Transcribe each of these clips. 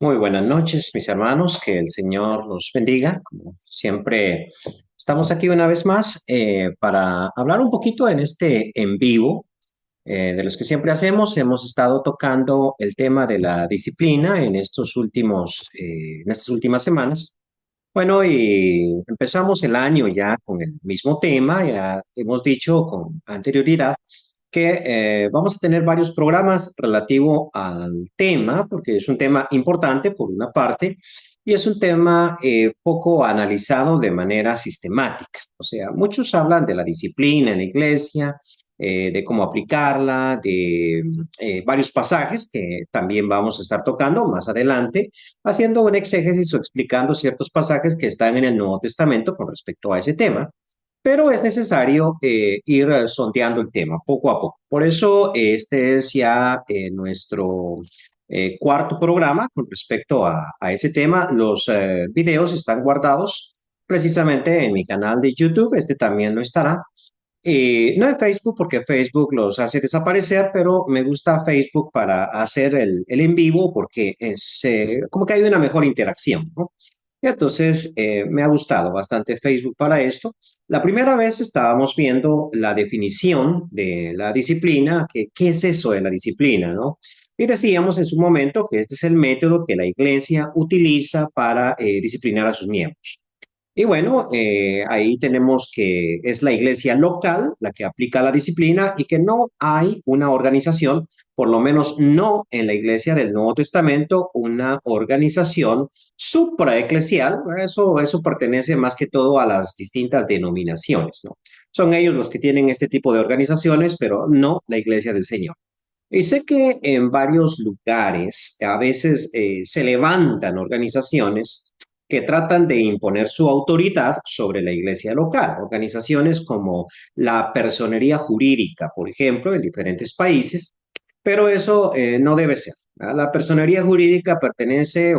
Muy buenas noches, mis hermanos, que el Señor los bendiga. Como siempre, estamos aquí una vez más para hablar un poquito en este en vivo de los que siempre hacemos. Hemos estado tocando el tema de la disciplina en en estas últimas semanas. Bueno, y empezamos el año ya con el mismo tema. Ya hemos dicho con anterioridad que vamos a tener varios programas relativo al tema, porque es un tema importante por una parte, y es un tema poco analizado de manera sistemática. O sea, muchos hablan de la disciplina en la iglesia, de cómo aplicarla, de varios pasajes que también vamos a estar tocando más adelante, haciendo un exégesis o explicando ciertos pasajes que están en el Nuevo Testamento con respecto a ese tema, pero es necesario ir sondeando el tema poco a poco. Por eso este es ya nuestro cuarto programa con respecto a ese tema. Los videos están guardados precisamente en mi canal de YouTube. Este también lo estará. No en Facebook, porque Facebook los hace desaparecer, pero me gusta Facebook para hacer el en vivo porque es como que hay una mejor interacción, ¿no? Y entonces me ha gustado bastante Facebook para esto. La primera vez estábamos viendo la definición de la disciplina, que qué es eso de la disciplina, ¿no? Y decíamos en su momento que este es el método que la iglesia utiliza para disciplinar a sus miembros. Y bueno, ahí tenemos que es la iglesia local la que aplica la disciplina y que no hay una organización, por lo menos no en la iglesia del Nuevo Testamento, una organización supraeclesial. Eso pertenece más que todo a las distintas denominaciones, ¿no? Son ellos los que tienen este tipo de organizaciones, pero no la iglesia del Señor. Y sé que en varios lugares a veces se levantan organizaciones que tratan de imponer su autoridad sobre la iglesia local. Organizaciones como la personería jurídica, por ejemplo, en diferentes países, pero eso no debe ser, ¿verdad? La personería jurídica pertenece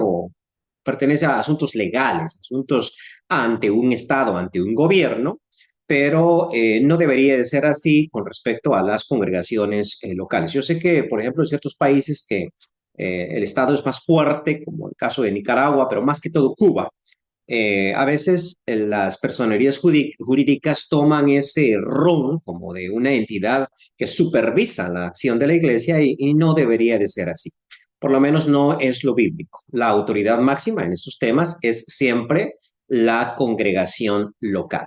a asuntos legales, asuntos ante un Estado, ante un gobierno, pero no debería de ser así con respecto a las congregaciones locales. Yo sé que, por ejemplo, en ciertos países que el Estado es más fuerte, como el caso de Nicaragua, pero más que todo Cuba, a veces las personerías jurídicas toman ese rol como de una entidad que supervisa la acción de la iglesia y no debería de ser así. Por lo menos no es lo bíblico. La autoridad máxima en estos temas es siempre la congregación local.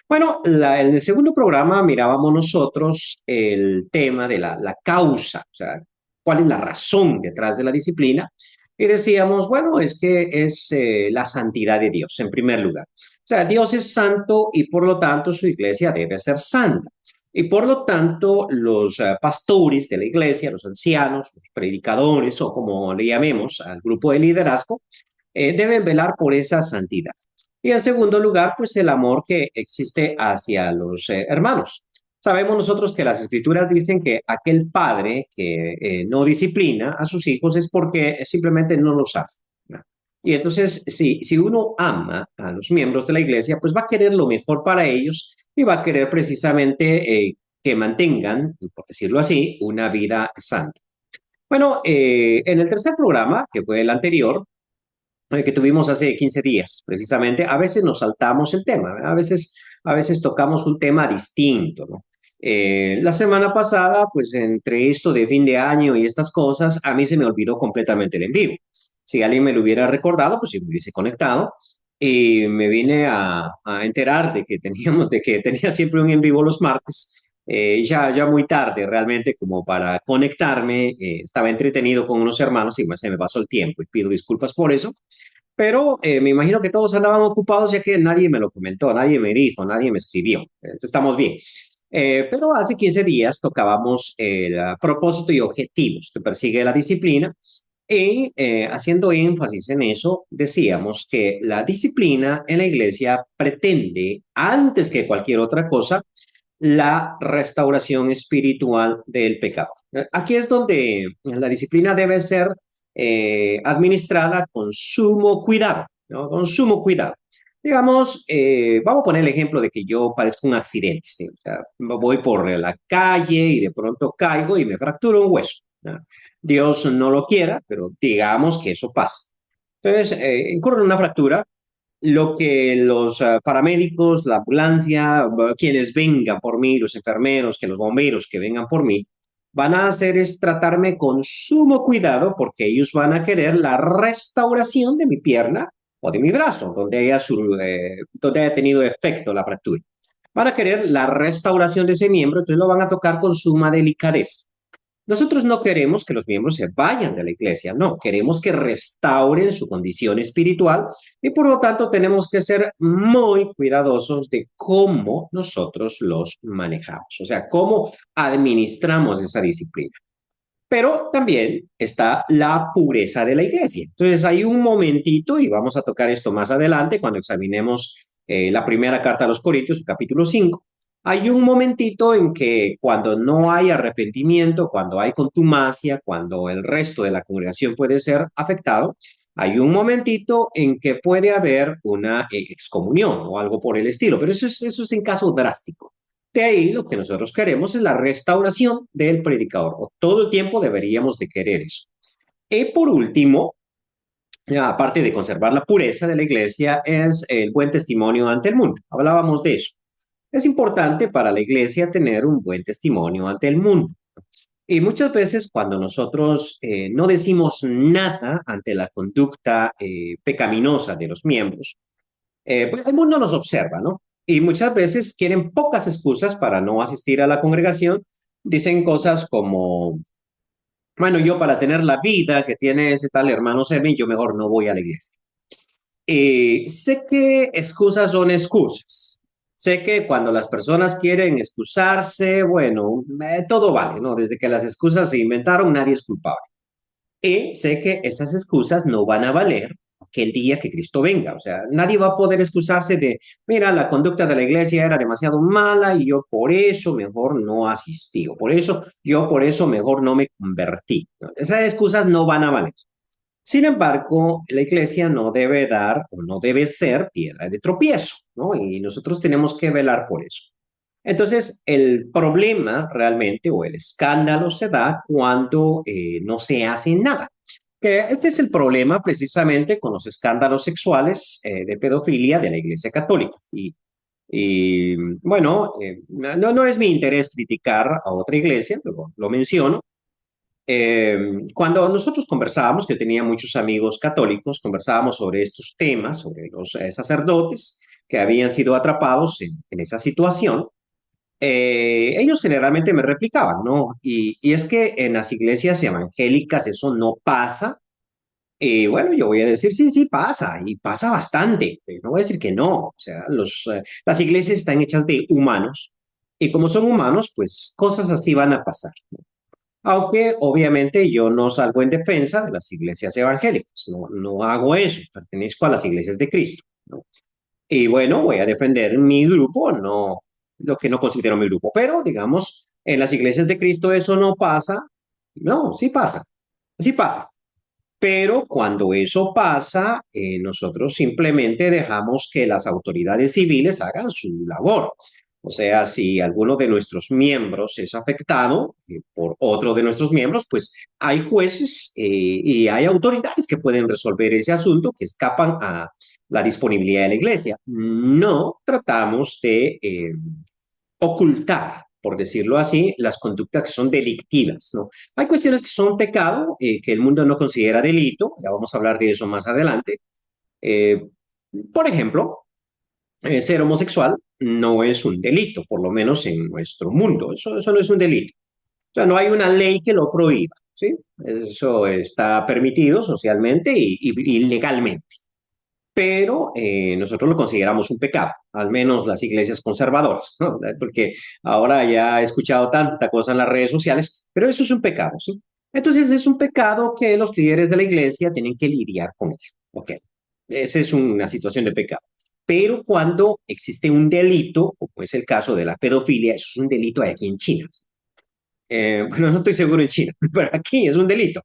Bueno, en el segundo programa mirábamos nosotros el tema de la causa, o sea, cuál es la razón detrás de la disciplina. Y decíamos, bueno, es que es la santidad de Dios, en primer lugar. O sea, Dios es santo y por lo tanto su iglesia debe ser santa. Y por lo tanto, los pastores de la iglesia, los ancianos, los predicadores o como le llamemos al grupo de liderazgo, deben velar por esa santidad. Y en segundo lugar, pues el amor que existe hacia los hermanos. Sabemos nosotros que las escrituras dicen que aquel padre que no disciplina a sus hijos es porque simplemente no los ama, ¿no? Y entonces, si uno ama a los miembros de la iglesia, pues va a querer lo mejor para ellos y va a querer precisamente que mantengan, por decirlo así, una vida santa. Bueno, en el tercer programa, que fue el anterior, que tuvimos hace 15 días, precisamente, a veces nos saltamos el tema, ¿verdad? A veces tocamos un tema distinto, ¿no? La semana pasada, pues entre esto de fin de año y estas cosas, a mí se me olvidó completamente el en vivo. Si alguien me lo hubiera recordado, pues si me hubiese conectado. Y me vine a enterar de que tenía siempre un en vivo los martes, ya muy tarde realmente como para conectarme. Estaba entretenido con unos hermanos y se me pasó el tiempo y pido disculpas por eso. Pero me imagino que todos andaban ocupados ya que nadie me lo comentó, nadie me dijo, nadie me escribió. Entonces estamos bien. Pero hace 15 días tocábamos el propósito y objetivos que persigue la disciplina y haciendo énfasis en eso, decíamos que la disciplina en la iglesia pretende, antes que cualquier otra cosa, la restauración espiritual del pecado. Aquí es donde la disciplina debe ser administrada con sumo cuidado, ¿no? Con sumo cuidado. Digamos, vamos a poner el ejemplo de que yo padezco un accidente, ¿sí? O sea, voy por la calle y de pronto caigo y me fracturo un hueso, ¿no? Dios no lo quiera, pero digamos que eso pasa. Entonces, incurren en una fractura, lo que los paramédicos, la ambulancia, quienes vengan por mí, los enfermeros, que los bomberos que vengan por mí, van a hacer es tratarme con sumo cuidado porque ellos van a querer la restauración de mi pierna o de mi brazo, donde haya tenido efecto la fractura. Van a querer la restauración de ese miembro, entonces lo van a tocar con suma delicadeza. Nosotros no queremos que los miembros se vayan de la iglesia, no, queremos que restauren su condición espiritual y por lo tanto tenemos que ser muy cuidadosos de cómo nosotros los manejamos, o sea, cómo administramos esa disciplina. Pero también está la pureza de la iglesia. Entonces hay un momentito, y vamos a tocar esto más adelante cuando examinemos la primera carta a los Corintios, capítulo 5. Hay un momentito en que cuando no hay arrepentimiento, cuando hay contumacia, cuando el resto de la congregación puede ser afectado, hay un momentito en que puede haber una excomunión o algo por el estilo, pero eso es en caso drástico. De ahí lo que nosotros queremos es la restauración del predicador, o todo el tiempo deberíamos de querer eso. Y por último, aparte de conservar la pureza de la iglesia, es el buen testimonio ante el mundo. Hablábamos de eso. Es importante para la iglesia tener un buen testimonio ante el mundo. Y muchas veces cuando nosotros no decimos nada ante la conducta pecaminosa de los miembros, pues el mundo nos observa, ¿no? Y muchas veces quieren pocas excusas para no asistir a la congregación. Dicen cosas como, bueno, yo para tener la vida que tiene ese tal hermano Semen, yo mejor no voy a la iglesia. Sé que excusas son excusas. Sé que cuando las personas quieren excusarse, bueno, todo vale, ¿no? Desde que las excusas se inventaron, nadie es culpable. Y sé que esas excusas no van a valer que el día que Cristo venga. O sea, nadie va a poder excusarse de, mira, la conducta de la iglesia era demasiado mala y yo por eso mejor no asistí. O por eso, yo por eso mejor no me convertí. ¿No? Esas excusas no van a valer. Sin embargo, la iglesia no debe dar o no debe ser piedra de tropiezo, ¿no? Y nosotros tenemos que velar por eso. Entonces, el problema realmente o el escándalo se da cuando no se hace nada. Que este es el problema precisamente con los escándalos sexuales de pedofilia de la Iglesia Católica. Y bueno, no es mi interés criticar a otra iglesia, lo menciono. Cuando nosotros conversábamos, que yo tenía muchos amigos católicos, conversábamos sobre estos temas, sobre los sacerdotes que habían sido atrapados en esa situación. Ellos generalmente me replicaban, ¿no? Y es que en las iglesias evangélicas eso no pasa. Y bueno, yo voy a decir, sí, sí pasa, y pasa bastante. No voy a decir que no. O sea, las iglesias están hechas de humanos, y como son humanos, pues cosas así van a pasar. Aunque obviamente yo no salgo en defensa de las iglesias evangélicas, no hago eso, pertenezco a las iglesias de Cristo, ¿no? Y bueno, voy a defender mi grupo, no lo que no considero mi grupo, pero digamos, en las iglesias de Cristo eso no pasa. No, sí pasa. Pero cuando eso pasa, nosotros simplemente dejamos que las autoridades civiles hagan su labor. O sea, si alguno de nuestros miembros es afectado por otro de nuestros miembros, pues hay jueces y hay autoridades que pueden resolver ese asunto que escapan a la disponibilidad de la iglesia. No tratamos de ocultar, por decirlo así, las conductas que son delictivas, ¿no? Hay cuestiones que son pecado, que el mundo no considera delito, ya vamos a hablar de eso más adelante. Eh, por ejemplo, ser homosexual no es un delito, por lo menos en nuestro mundo, eso no es un delito. O sea, no hay una ley que lo prohíba, ¿sí? Eso está permitido socialmente y legalmente, pero nosotros lo consideramos un pecado, al menos las iglesias conservadoras, ¿no? Porque ahora ya he escuchado tanta cosa en las redes sociales, pero eso es un pecado, ¿sí? Entonces es un pecado que los líderes de la iglesia tienen que lidiar con él, ¿ok? Esa es una situación de pecado. Pero cuando existe un delito, como es el caso de la pedofilia, eso es un delito aquí en China. Bueno, no estoy seguro en China, pero aquí es un delito.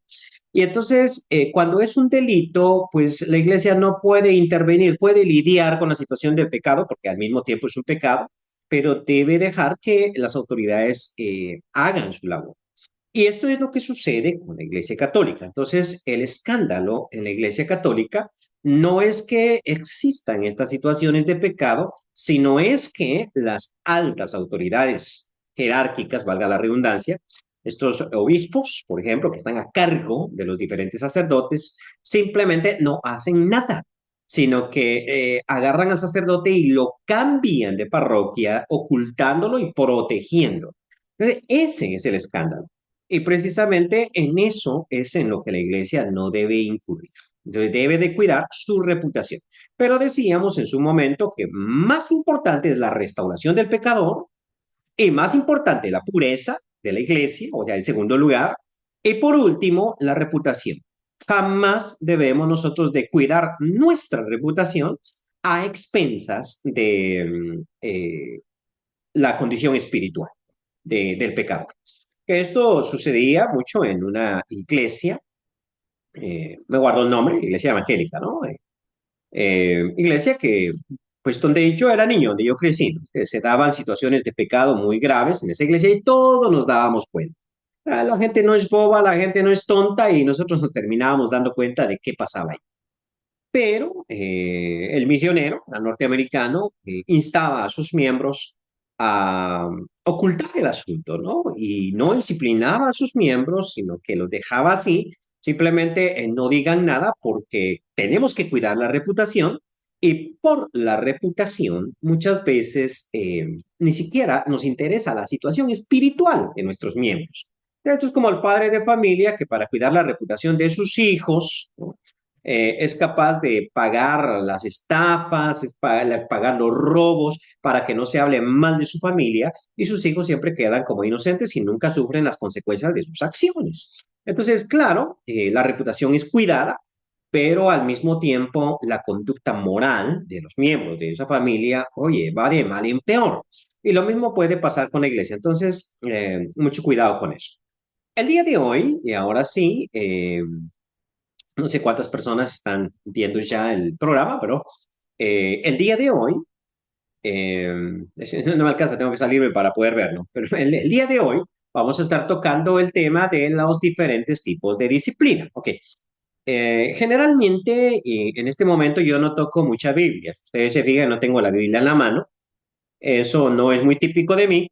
Y entonces, cuando es un delito, pues la iglesia no puede intervenir, puede lidiar con la situación del pecado, porque al mismo tiempo es un pecado, pero debe dejar que las autoridades hagan su labor. Y esto es lo que sucede con la Iglesia Católica. Entonces, el escándalo en la Iglesia Católica no es que existan estas situaciones de pecado, sino es que las altas autoridades jerárquicas, valga la redundancia, estos obispos, por ejemplo, que están a cargo de los diferentes sacerdotes, simplemente no hacen nada, sino que agarran al sacerdote y lo cambian de parroquia, ocultándolo y protegiendo. Entonces, ese es el escándalo. Y precisamente en eso es en lo que la iglesia no debe incurrir. Entonces, debe de cuidar su reputación. Pero decíamos en su momento que más importante es la restauración del pecador y más importante la pureza de la iglesia, o sea, en segundo lugar, y por último, la reputación. Jamás debemos nosotros de cuidar nuestra reputación a expensas de la condición espiritual del pecador. Esto sucedía mucho en una iglesia, me guardo el nombre, iglesia evangélica, ¿no? Iglesia que, pues donde yo era niño, donde yo crecí, ¿no? Que se daban situaciones de pecado muy graves en esa iglesia y todos nos dábamos cuenta. La gente no es boba, la gente no es tonta y nosotros nos terminábamos dando cuenta de qué pasaba ahí. Pero el misionero, el norteamericano, instaba a sus miembros a ocultar el asunto, ¿no? Y no disciplinaba a sus miembros, sino que los dejaba así, simplemente no digan nada porque tenemos que cuidar la reputación y por la reputación muchas veces ni siquiera nos interesa la situación espiritual de nuestros miembros. Esto es como el padre de familia que para cuidar la reputación de sus hijos, ¿no? Es capaz de pagar las estafas, pagar los robos para que no se hable mal de su familia y sus hijos siempre quedan como inocentes y nunca sufren las consecuencias de sus acciones. Entonces, claro, la reputación es cuidada, pero al mismo tiempo la conducta moral de los miembros de esa familia, oye, va de mal en peor. Y lo mismo puede pasar con la iglesia. Entonces, mucho cuidado con eso. El día de hoy, y ahora sí, no sé cuántas personas están viendo ya el programa, pero el día de hoy, eh, no me alcanza, tengo que salirme para poder verlo, pero el día de hoy vamos a estar tocando el tema de los diferentes tipos de disciplina. Ok, generalmente en este momento yo no toco mucha Biblia. Si ustedes se fijan, no tengo la Biblia en la mano. Eso no es muy típico de mí,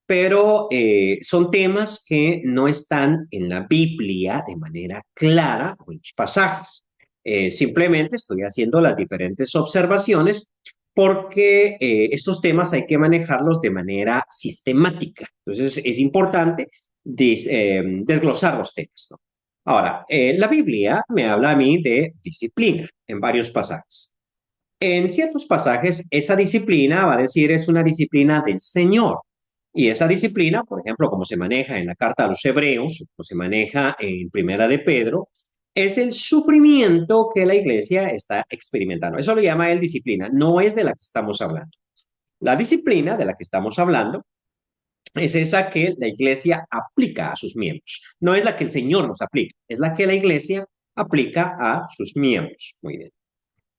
pero son temas que no están en la Biblia de manera clara o en los pasajes. Simplemente estoy haciendo las diferentes observaciones porque estos temas hay que manejarlos de manera sistemática. Entonces es importante desglosar los temas, ¿no? Ahora, la Biblia me habla a mí de disciplina en varios pasajes. En ciertos pasajes, esa disciplina va a decir es una disciplina del Señor. Y esa disciplina, por ejemplo, como se maneja en la carta a los Hebreos, como se maneja en Primera de Pedro, es el sufrimiento que la iglesia está experimentando. Eso lo llama él disciplina, no es de la que estamos hablando. La disciplina de la que estamos hablando es esa que la iglesia aplica a sus miembros. No es la que el Señor nos aplica, es la que la iglesia aplica a sus miembros. Muy bien.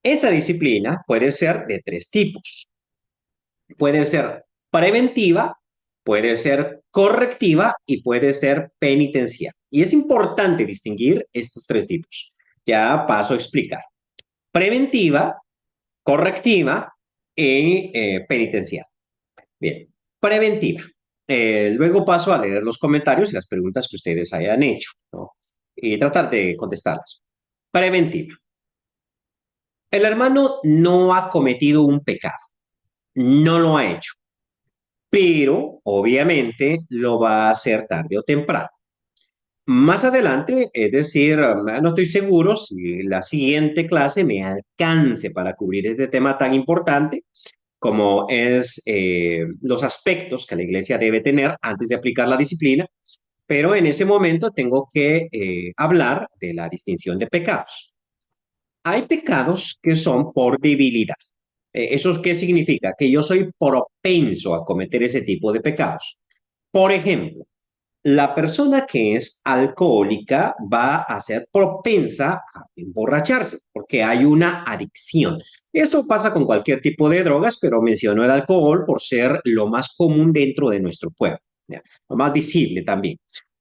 Esa disciplina puede ser de tres tipos. Puede ser preventiva, puede ser correctiva y puede ser penitencial. Y es importante distinguir estos tres tipos. Ya paso a explicar. Preventiva, correctiva y penitencial. Bien, preventiva. Luego paso a leer los comentarios y las preguntas que ustedes hayan hecho, ¿no? Y tratar de contestarlas. Preventiva. El hermano no ha cometido un pecado, no lo ha hecho, pero obviamente lo va a hacer tarde o temprano. Más adelante, es decir, no estoy seguro si la siguiente clase me alcance para cubrir este tema tan importante como es los aspectos que la iglesia debe tener antes de aplicar la disciplina, pero en ese momento tengo que hablar de la distinción de pecados. Hay pecados que son por debilidad. ¿Eso qué significa? Que yo soy propenso a cometer ese tipo de pecados. Por ejemplo, la persona que es alcohólica va a ser propensa a emborracharse porque hay una adicción. Esto pasa con cualquier tipo de drogas, pero menciono el alcohol por ser lo más común dentro de nuestro pueblo, ¿ya? Lo más visible también.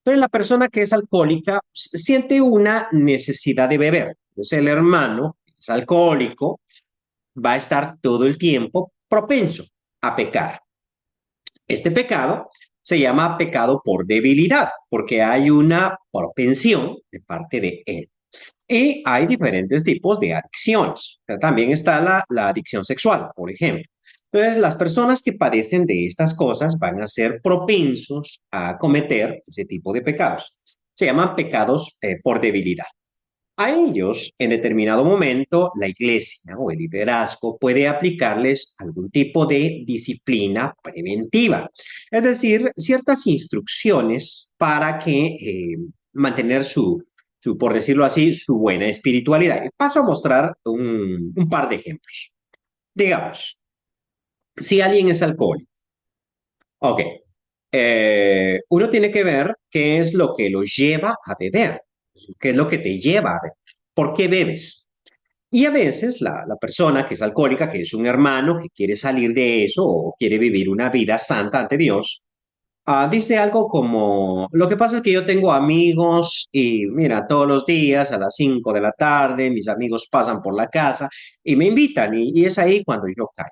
Entonces, la persona que es alcohólica siente una necesidad de beber. Entonces, el hermano que es alcohólico va a estar todo el tiempo propenso a pecar. Este pecado se llama pecado por debilidad, porque hay una propensión de parte de él. Y hay diferentes tipos de adicciones. También está la adicción sexual, por ejemplo. Entonces, las personas que padecen de estas cosas van a ser propensos a cometer ese tipo de pecados. Se llaman pecados por debilidad. A ellos, en determinado momento, la iglesia o el liderazgo puede aplicarles algún tipo de disciplina preventiva, es decir, ciertas instrucciones para que mantener por decirlo así, su buena espiritualidad. Y paso a mostrar un par de ejemplos. Digamos, si alguien es alcohólico, ok, uno tiene que ver qué es lo que lo lleva a beber, qué es lo que te lleva a beber, por qué bebes. Y a veces la persona que es alcohólica, que es un hermano que quiere salir de eso o quiere vivir una vida santa ante Dios, dice algo como, lo que pasa es que yo tengo amigos y mira, todos los días a las 5 de la tarde mis amigos pasan por la casa y me invitan y es ahí cuando yo caigo.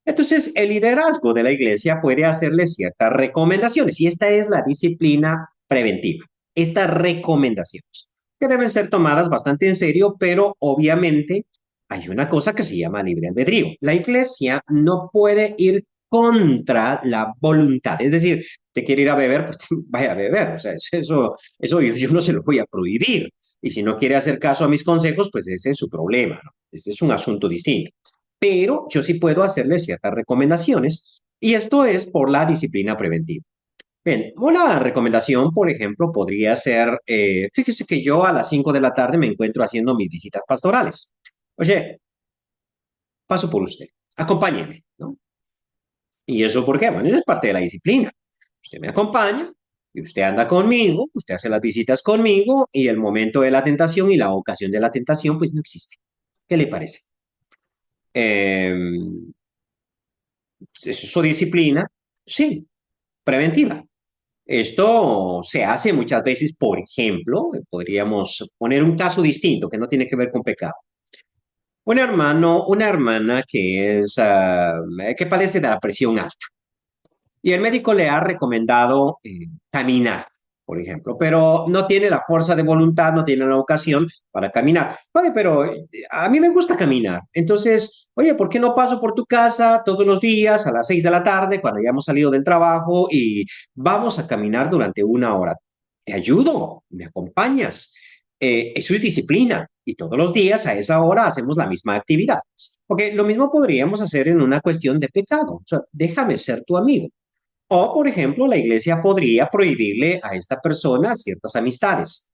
Entonces, el liderazgo de la iglesia puede hacerle ciertas recomendaciones y esta es la disciplina preventiva. Estas recomendaciones que deben ser tomadas bastante en serio, pero obviamente hay una cosa que se llama libre albedrío. La iglesia no puede ir contra la voluntad. Es decir, te quiere ir a beber, pues vaya a beber. O sea, eso yo no se lo voy a prohibir. Y si no quiere hacer caso a mis consejos, pues ese es su problema, ¿no? Ese es un asunto distinto, pero yo sí puedo hacerle ciertas recomendaciones y esto es por la disciplina preventiva. Bien, una recomendación, por ejemplo, podría ser, fíjese que yo a las 5 de la tarde me encuentro haciendo mis visitas pastorales. Oye, paso por usted, acompáñeme, ¿no? ¿Y eso por qué? Bueno, eso es parte de la disciplina. Usted me acompaña y usted anda conmigo, usted hace las visitas conmigo y el momento de la tentación y la ocasión de la tentación, pues no existe. ¿Qué le parece? Eh, ¿Es eso disciplina? Sí, preventiva. Esto se hace muchas veces, por ejemplo, podríamos poner un caso distinto que no tiene que ver con pecado. Un hermano, una hermana que padece de la presión alta y el médico le ha recomendado caminar, por ejemplo, pero no tiene la fuerza de voluntad, no tiene la ocasión para caminar. Oye, pero a mí me gusta caminar. Entonces, oye, ¿por qué no paso por tu casa todos los días a las 6 de la tarde cuando ya hemos salido del trabajo y vamos a caminar durante una hora? Te ayudo, me acompañas. Eso es disciplina y todos los días a esa hora hacemos la misma actividad. Porque lo mismo podríamos hacer en una cuestión de pecado. O sea, déjame ser tu amigo. O, por ejemplo, la iglesia podría prohibirle a esta persona ciertas amistades.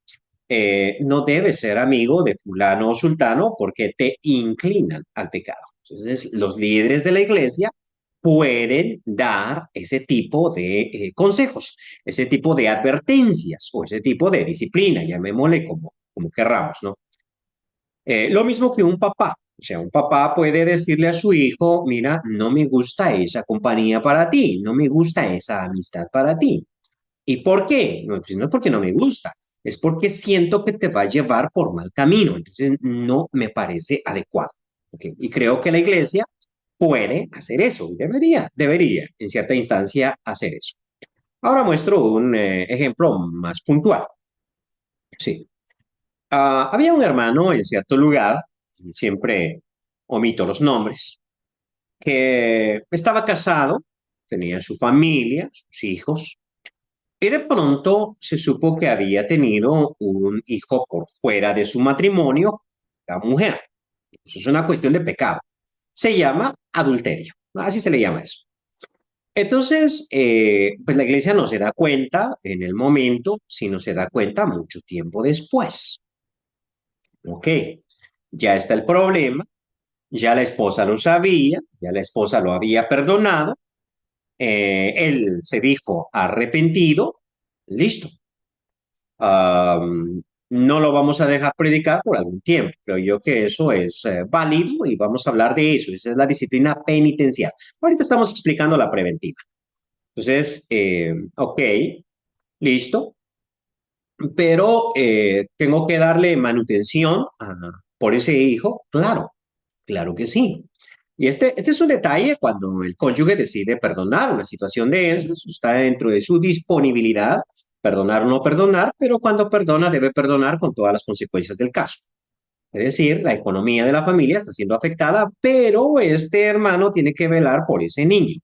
No debes ser amigo de fulano o sultano porque te inclinan al pecado. Entonces, los líderes de la iglesia pueden dar ese tipo de consejos, ese tipo de advertencias o ese tipo de disciplina, llamémosle como querramos, ¿no? Lo mismo que un papá. O sea, un papá puede decirle a su hijo, mira, no me gusta esa compañía para ti, no me gusta esa amistad para ti. ¿Y por qué? No, pues no es porque no me gusta, es porque siento que te va a llevar por mal camino. Entonces, no me parece adecuado. ¿Ok? Y creo que la iglesia puede hacer eso, debería, en cierta instancia, hacer eso. Ahora muestro un ejemplo más puntual. Sí. Había un hermano en cierto lugar, siempre omito los nombres, que estaba casado, tenía su familia, sus hijos, y de pronto se supo que había tenido un hijo por fuera de su matrimonio, la mujer. Eso es una cuestión de pecado. Se llama adulterio, así se le llama eso. Entonces, pues la iglesia no se da cuenta en el momento, sino se da cuenta mucho tiempo después. Ok, ya está el problema, ya la esposa lo sabía, ya la esposa lo había perdonado, él se dijo arrepentido, listo. No lo vamos a dejar predicar por algún tiempo. Creo yo que eso es válido y vamos a hablar de eso. Esa es la disciplina penitencial. Ahorita estamos explicando la preventiva. Entonces, ok, listo. pero tengo que darle manutención por ese hijo, claro, claro que sí. Y este es un detalle cuando el cónyuge decide perdonar una situación de esas, está dentro de su disponibilidad, perdonar o no perdonar, pero cuando perdona debe perdonar con todas las consecuencias del caso. Es decir, la economía de la familia está siendo afectada, pero este hermano tiene que velar por ese niño.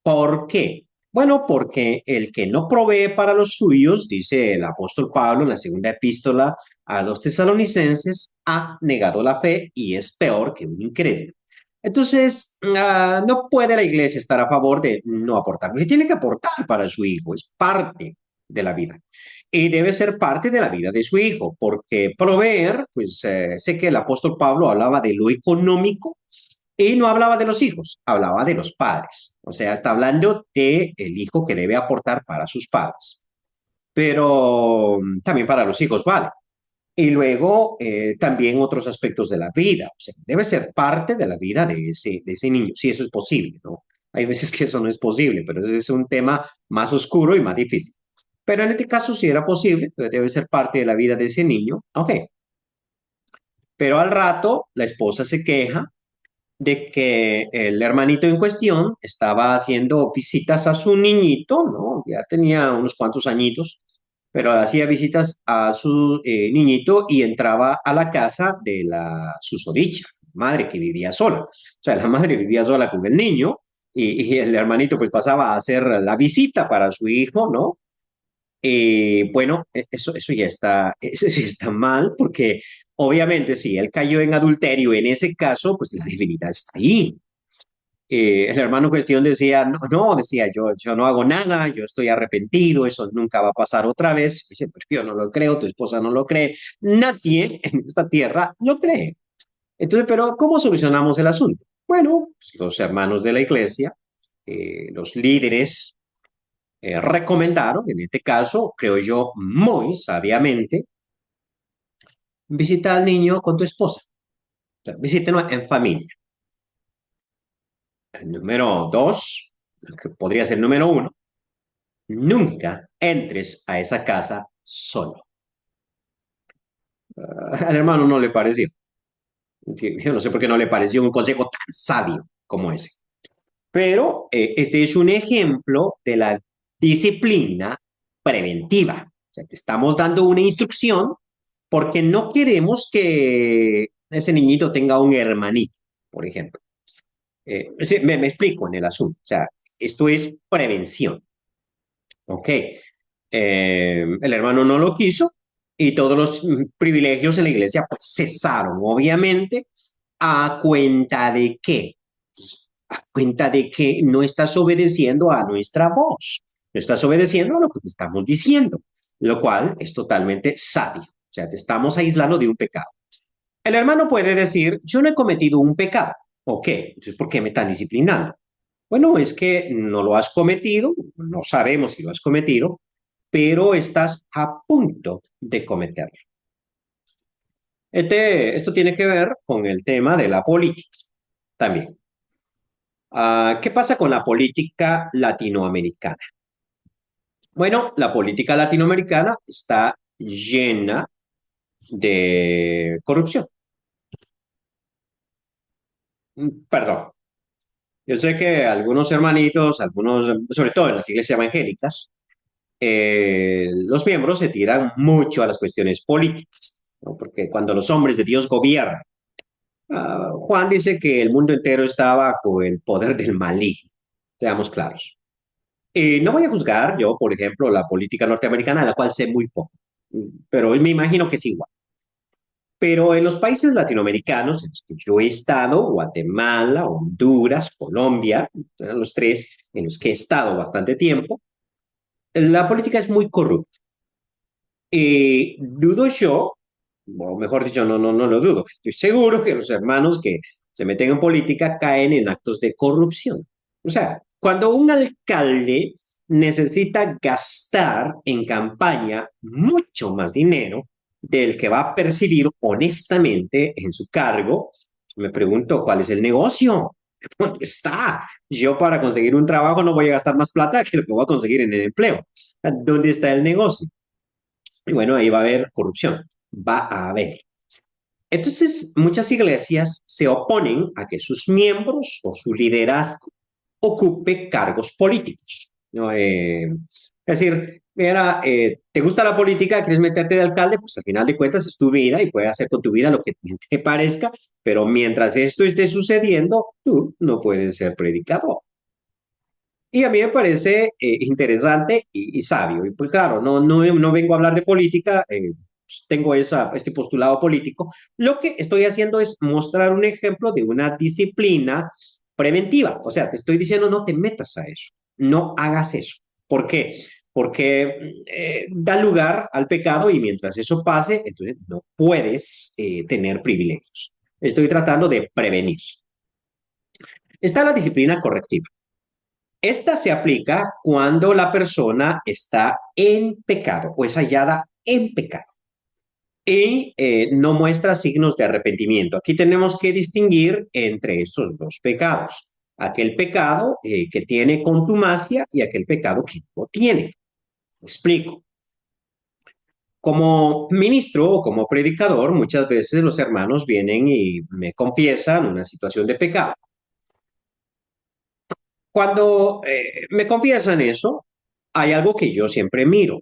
¿Por qué? Bueno, porque el que no provee para los suyos, dice el apóstol Pablo en la segunda epístola a los tesalonicenses, ha negado la fe y es peor que un incrédulo. Entonces, no puede la iglesia estar a favor de no aportar. Porque tiene que aportar para su hijo, es parte de la vida. Y debe ser parte de la vida de su hijo, porque proveer, pues sé que el apóstol Pablo hablaba de lo económico y no hablaba de los hijos, hablaba de los padres. O sea, está hablando de el hijo que debe aportar para sus padres. Pero también para los hijos vale. Y luego también otros aspectos de la vida. O sea, debe ser parte de la vida de ese niño, si eso es posible, ¿no? Hay veces que eso no es posible, pero ese es un tema más oscuro y más difícil. Pero en este caso, si era posible, pues debe ser parte de la vida de ese niño. Ok. Pero al rato, la esposa se queja de que el hermanito en cuestión estaba haciendo visitas a su niñito, ¿no? Ya tenía unos cuantos añitos, pero hacía visitas a su niñito y entraba a la casa de la susodicha, madre que vivía sola. O sea, la madre vivía sola con el niño y el hermanito pues pasaba a hacer la visita para su hijo, ¿no? Bueno, eso ya está, eso sí está mal, porque obviamente si él cayó en adulterio en ese caso, pues la divinidad está ahí. El hermano en cuestión decía, no, no, decía, yo no hago nada, yo estoy arrepentido, eso nunca va a pasar otra vez. Dice, pues yo no lo creo, tu esposa no lo cree, nadie en esta tierra lo cree. Entonces, pero ¿cómo solucionamos el asunto? Bueno, pues, los hermanos de la iglesia, los líderes recomendaron, en este caso, creo yo, muy sabiamente, visita al niño con tu esposa. O sea, visítenlo en familia. El número dos, que podría ser el número uno, nunca entres a esa casa solo. Al hermano no le pareció. Yo no sé por qué no le pareció un consejo tan sabio como ese. Pero este es un ejemplo de la disciplina preventiva. O sea, te estamos dando una instrucción porque no queremos que ese niñito tenga un hermanito, por ejemplo. Sí, me explico en el asunto. O sea, esto es prevención. Ok. El hermano no lo quiso y todos los privilegios en la iglesia pues cesaron, obviamente, a cuenta de qué. A cuenta de que no estás obedeciendo a nuestra voz, no estás obedeciendo a lo que te estamos diciendo, lo cual es totalmente sabio. O sea, te estamos aislando de un pecado. El hermano puede decir, yo no he cometido un pecado. Ok, entonces, ¿por qué me están disciplinando? Bueno, es que no lo has cometido, no sabemos si lo has cometido, pero estás a punto de cometerlo. Esto tiene que ver con el tema de la política también. ¿Qué pasa con la política latinoamericana? Bueno, la política latinoamericana está llena de corrupción. Perdón, yo sé que algunos hermanitos, algunos, sobre todo en las iglesias evangélicas, los miembros se tiran mucho a las cuestiones políticas, ¿no? Porque cuando los hombres de Dios gobiernan, Juan dice que el mundo entero está bajo el poder del maligno, seamos claros. No voy a juzgar yo, por ejemplo, la política norteamericana, de la cual sé muy poco, pero me imagino que es igual. Pero en los países latinoamericanos en los que yo he estado, Guatemala, Honduras, Colombia, eran los tres en los que he estado bastante tiempo, la política es muy corrupta. Dudo yo, o mejor dicho, no lo dudo, estoy seguro que los hermanos que se meten en política caen en actos de corrupción. O sea, cuando un alcalde necesita gastar en campaña mucho más dinero del que va a percibir honestamente en su cargo, me pregunto, ¿cuál es el negocio? ¿Dónde está? Yo para conseguir un trabajo no voy a gastar más plata que lo que voy a conseguir en el empleo. ¿Dónde está el negocio? Y bueno, ahí va a haber corrupción, va a haber. Entonces, muchas iglesias se oponen a que sus miembros o su liderazgo ocupe cargos políticos, ¿no? Es decir, mira, ¿te gusta la política? ¿Quieres meterte de alcalde? Pues al final de cuentas es tu vida y puedes hacer con tu vida lo que te parezca, pero mientras esto esté sucediendo, tú no puedes ser predicador. Y a mí me parece interesante y sabio. Y pues claro, no vengo a hablar de política, pues, tengo este postulado político. Lo que estoy haciendo es mostrar un ejemplo de una disciplina preventiva. O sea, te estoy diciendo no te metas a eso, no hagas eso. ¿Por qué? Porque da lugar al pecado y mientras eso pase, entonces no puedes tener privilegios. Estoy tratando de prevenir. Está la disciplina correctiva. Esta se aplica cuando la persona está en pecado o es hallada en pecado y no muestra signos de arrepentimiento. Aquí tenemos que distinguir entre estos dos pecados. Aquel pecado que tiene contumacia y aquel pecado que no tiene. Explico. Como ministro o como predicador, muchas veces los hermanos vienen y me confiesan una situación de pecado. Cuando me confiesan eso, hay algo que yo siempre miro,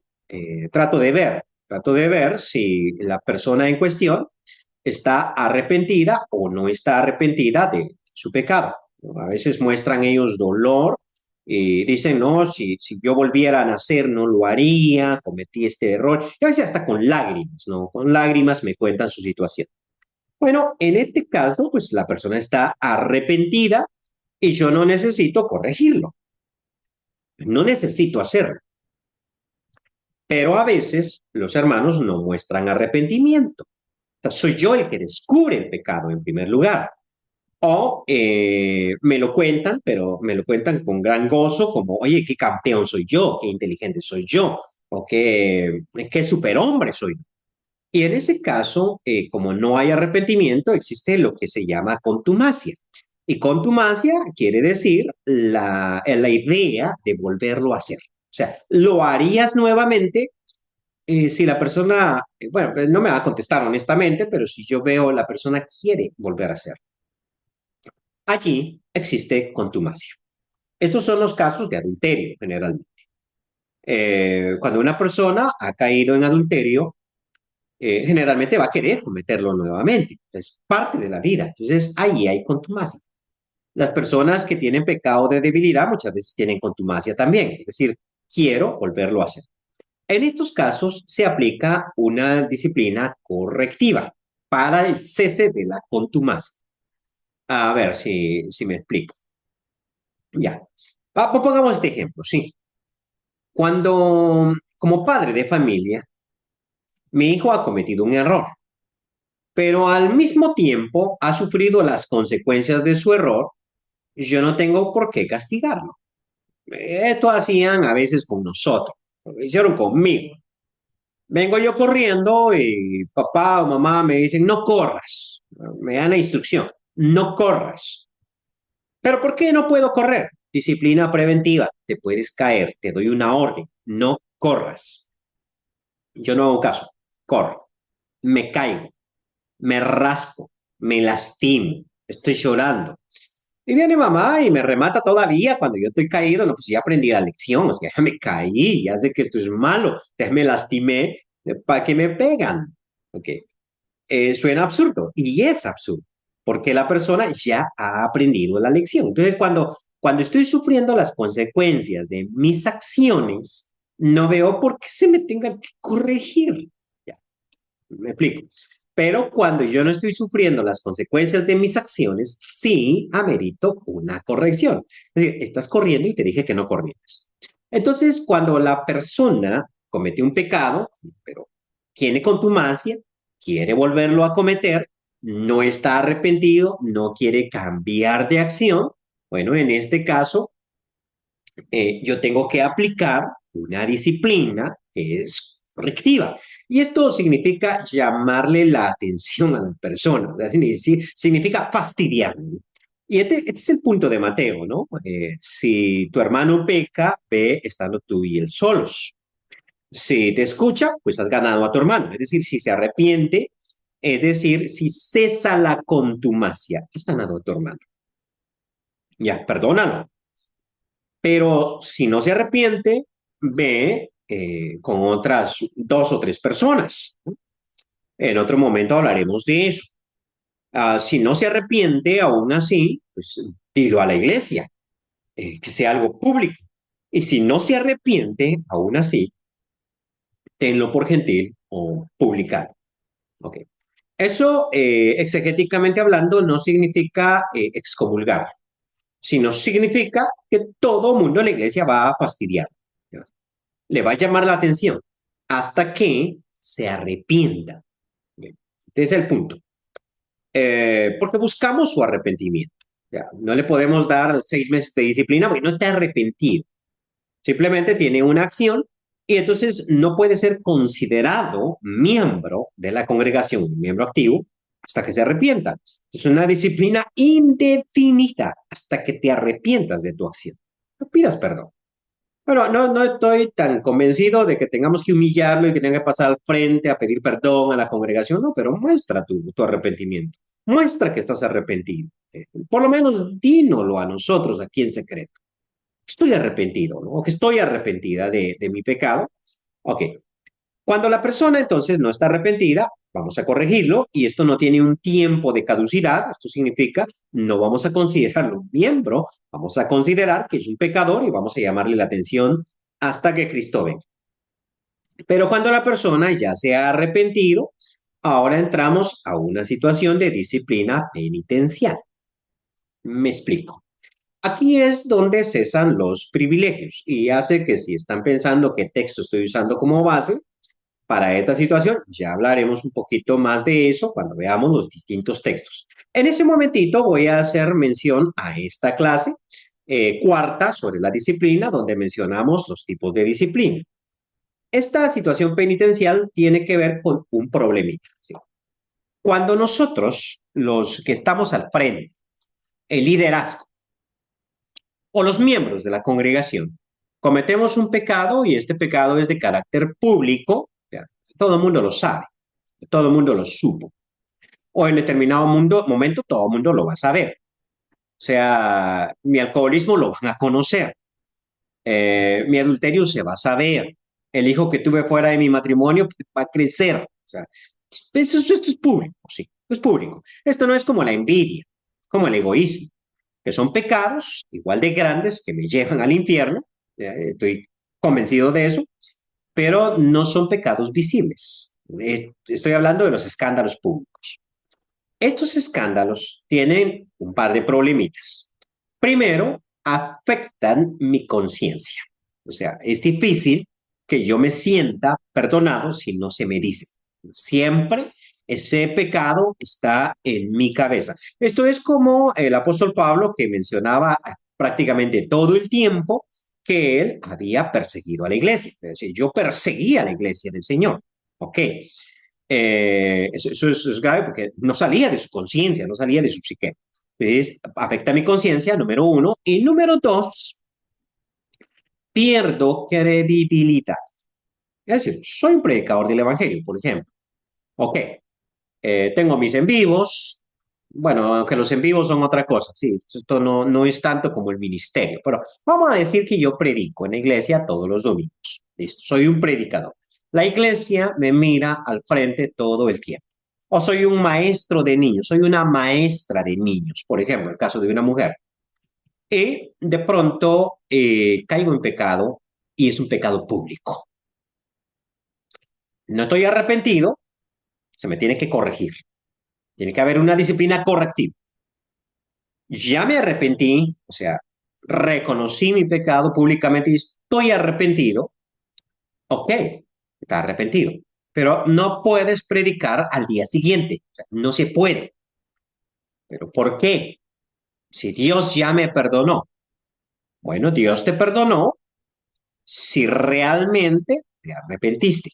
trato de ver si la persona en cuestión está arrepentida o no está arrepentida de su pecado. A veces muestran ellos dolor y dicen, no, si yo volviera a nacer no lo haría, cometí este error. Y a veces hasta con lágrimas, ¿no? Con lágrimas me cuentan su situación. Bueno, en este caso, pues la persona está arrepentida y yo no necesito corregirlo, no necesito hacerlo. Pero a veces los hermanos no muestran arrepentimiento. O sea, soy yo el que descubre el pecado en primer lugar. O me lo cuentan, pero me lo cuentan con gran gozo, como, oye, qué campeón soy yo, qué inteligente soy yo, o qué superhombre soy. Y en ese caso, como no hay arrepentimiento, existe lo que se llama contumacia. Y contumacia quiere decir la idea de volverlo a hacer. O sea, lo harías nuevamente si la persona, bueno, no me va a contestar honestamente, pero si yo veo la persona quiere volver a hacer, allí existe contumacia. Estos son los casos de adulterio, generalmente. Cuando una persona ha caído en adulterio, generalmente va a querer cometerlo nuevamente. Es parte de la vida. Entonces, ahí hay contumacia. Las personas que tienen pecado de debilidad muchas veces tienen contumacia también. Es decir, quiero volverlo a hacer. En estos casos se aplica una disciplina correctiva para el cese de la contumacia. A ver si me explico. Ya. Pongamos este ejemplo, sí. Cuando, como padre de familia, mi hijo ha cometido un error, pero al mismo tiempo ha sufrido las consecuencias de su error, yo no tengo por qué castigarlo. Esto hacían a veces con nosotros, lo hicieron conmigo. Vengo yo corriendo y papá o mamá me dicen, no corras. Me dan la instrucción, no corras. ¿Pero por qué no puedo correr? Disciplina preventiva, te puedes caer, te doy una orden, no corras. Yo no hago caso, corro, me caigo, me raspo, me lastimo, estoy llorando. Y viene mamá y me remata todavía cuando yo estoy caído. No, pues ya aprendí la lección, o sea, ya me caí, ya sé que esto es malo, ya me lastimé, ¿para qué me pegan? Ok, suena absurdo y es absurdo, porque la persona ya ha aprendido la lección. Entonces, cuando estoy sufriendo las consecuencias de mis acciones, no veo por qué se me tengan que corregir. Ya, me explico. Pero cuando yo no estoy sufriendo las consecuencias de mis acciones, sí amerito una corrección. Es decir, estás corriendo y te dije que no corrieras. Entonces, cuando la persona comete un pecado, pero tiene contumacia, quiere volverlo a cometer, no está arrepentido, no quiere cambiar de acción, bueno, en este caso, yo tengo que aplicar una disciplina que es correctiva. Y esto significa llamarle la atención a la persona, ¿verdad? Significa fastidiarle. Y este es el punto de Mateo, ¿no? Si tu hermano peca, ve estando tú y él solos. Si te escucha, pues has ganado a tu hermano. Es decir, si se arrepiente, es decir, si cesa la contumacia, has ganado a tu hermano. Ya, perdónalo. Pero si no se arrepiente, ve con otras dos o tres personas. En otro momento hablaremos de eso. Si no se arrepiente, aún así, pues dilo a la iglesia, que sea algo público. Y si no se arrepiente, aún así, tenlo por gentil o publicado. Ok. Eso, exegéticamente hablando, no significa excomulgar, sino significa que todo mundo en la iglesia va a fastidiar. ¿Ya? Le va a llamar la atención hasta que se arrepienta. Bien. Este es el punto. Porque buscamos su arrepentimiento. ¿Ya? No le podemos dar 6 meses de disciplina porque no está arrepentido. Simplemente tiene una acción y entonces no puede ser considerado miembro de la congregación, un miembro activo, hasta que se arrepienta. Es una disciplina indefinida hasta que te arrepientas de tu acción. No pidas perdón. Bueno, no estoy tan convencido de que tengamos que humillarlo y que tenga que pasar al frente a pedir perdón a la congregación, no, pero muestra tu arrepentimiento. Muestra que estás arrepentido. Por lo menos dínoslo a nosotros aquí en secreto. Estoy arrepentido, ¿no? O que estoy arrepentida de mi pecado. Ok. Cuando la persona entonces no está arrepentida, vamos a corregirlo y esto no tiene un tiempo de caducidad. Esto significa no vamos a considerarlo un miembro, vamos a considerar que es un pecador y vamos a llamarle la atención hasta que Cristo venga. Pero cuando la persona ya se ha arrepentido, ahora entramos a una situación de disciplina penitencial. Me explico. Aquí es donde cesan los privilegios y hace que si están pensando qué texto estoy usando como base para esta situación, ya hablaremos un poquito más de eso cuando veamos los distintos textos. En ese momentito voy a hacer mención a esta clase cuarta sobre la disciplina, donde mencionamos los tipos de disciplina. Esta situación penitencial tiene que ver con un problemita. ¿Sí? Cuando nosotros, los que estamos al frente, el liderazgo, o los miembros de la congregación cometemos un pecado y este pecado es de carácter público, o sea, todo el mundo lo sabe, todo el mundo lo supo, o en determinado momento todo el mundo lo va a saber. O sea, mi alcoholismo lo van a conocer, mi adulterio se va a saber, el hijo que tuve fuera de mi matrimonio va a crecer. O sea, esto es público, sí, es público. Esto no es como la envidia, como el egoísmo, que son pecados igual de grandes que me llevan al infierno, estoy convencido de eso, pero no son pecados visibles. Estoy hablando de los escándalos públicos. Estos escándalos tienen un par de problemitas. Primero, afectan mi conciencia. O sea, es difícil que yo me sienta perdonado si no se me dice. Siempre ese pecado está en mi cabeza. Esto es como el apóstol Pablo que mencionaba prácticamente todo el tiempo que él había perseguido a la iglesia. Es decir, yo perseguía a la iglesia del Señor. Ok. Eso es grave porque no salía de su conciencia, no salía de su psique. Entonces, afecta mi conciencia, número uno. Y número dos, pierdo credibilidad. Es decir, soy un predicador del Evangelio, por ejemplo. Ok, tengo mis en vivos. Bueno, aunque los en vivos son otra cosa, sí, esto no es tanto como el ministerio, pero vamos a decir que yo predico en la iglesia todos los domingos. Listo, soy un predicador. La iglesia me mira al frente todo el tiempo. O soy un maestro de niños, soy una maestra de niños, por ejemplo, el caso de una mujer. Y de pronto caigo en pecado y es un pecado público. No estoy arrepentido, se me tiene que corregir. Tiene que haber una disciplina correctiva. Ya me arrepentí, o sea, reconocí mi pecado públicamente y estoy arrepentido. Ok, está arrepentido. Pero no puedes predicar al día siguiente. O sea, no se puede. ¿Pero por qué? Si Dios ya me perdonó. Bueno, Dios te perdonó si realmente te arrepentiste.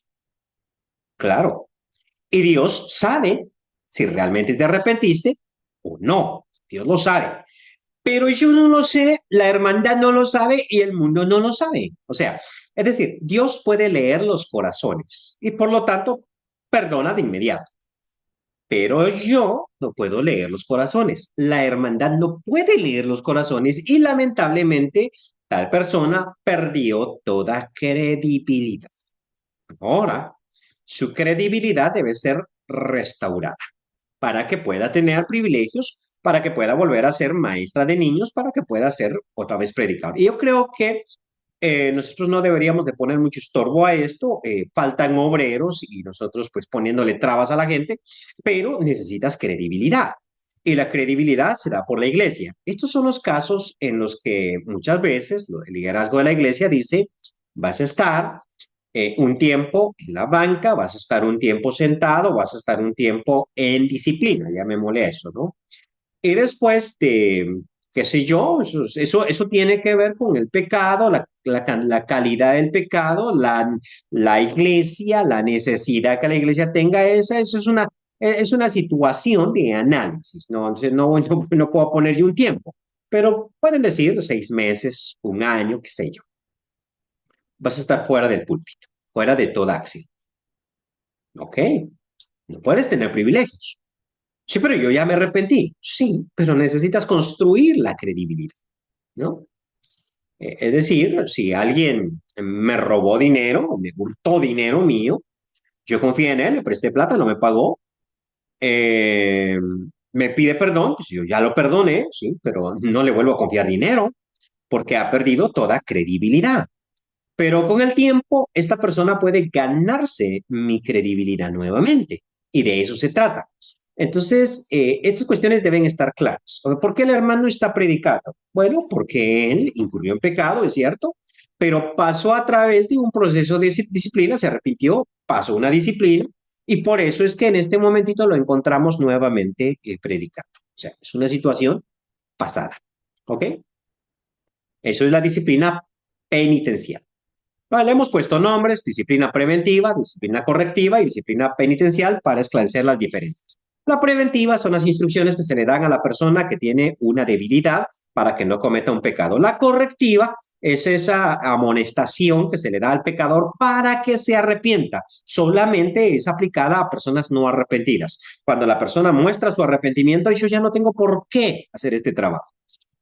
Claro. Y Dios sabe si realmente te arrepentiste o no. Dios lo sabe. Pero yo no lo sé, la hermandad no lo sabe y el mundo no lo sabe. O sea, Es decir, Dios puede leer los corazones y por lo tanto perdona de inmediato. Pero yo no puedo leer los corazones. La hermandad no puede leer los corazones y lamentablemente tal persona perdió toda credibilidad. Ahora, su credibilidad debe ser restaurada para que pueda tener privilegios, para que pueda volver a ser maestra de niños, para que pueda ser otra vez predicador. Y yo creo que nosotros no deberíamos de poner mucho estorbo a esto, faltan obreros y nosotros pues poniéndole trabas a la gente, pero necesitas credibilidad y la credibilidad se da por la iglesia. Estos son los casos en los que muchas veces el liderazgo de la iglesia dice, vas a estar un tiempo en la banca, vas a estar un tiempo sentado, vas a estar un tiempo en disciplina, llamémosle eso, ¿no? Y después de, qué sé yo, eso tiene que ver con el pecado, la calidad del pecado, la iglesia, la necesidad que la iglesia tenga, eso es una situación de análisis, ¿no? Entonces, no puedo poner yo un tiempo, pero pueden decir 6 meses, un año, qué sé yo. Vas a estar fuera del púlpito, fuera de toda acción, ¿ok? No puedes tener privilegios. Sí, pero yo ya me arrepentí. Sí, pero necesitas construir la credibilidad, ¿no? Es decir, si alguien me robó dinero, me hurtó dinero mío, yo confié en él, le presté plata, no me pagó, eh, me pide perdón, pues yo ya lo perdoné, sí, pero no le vuelvo a confiar dinero porque ha perdido toda credibilidad. Pero con el tiempo, esta persona puede ganarse mi credibilidad nuevamente. Y de eso se trata. Entonces, estas cuestiones deben estar claras. ¿Por qué el hermano está predicando? Bueno, porque él incurrió en pecado, es cierto, pero pasó a través de un proceso de disciplina, se arrepintió, pasó una disciplina, y por eso es que en este momentito lo encontramos nuevamente predicando. O sea, es una situación pasada. ¿Ok? Eso es la disciplina penitencial. Vale, le hemos puesto nombres, disciplina preventiva, disciplina correctiva y disciplina penitencial para esclarecer las diferencias. La preventiva son las instrucciones que se le dan a la persona que tiene una debilidad para que no cometa un pecado. La correctiva es esa amonestación que se le da al pecador para que se arrepienta. Solamente es aplicada a personas no arrepentidas. Cuando la persona muestra su arrepentimiento, yo ya no tengo por qué hacer este trabajo.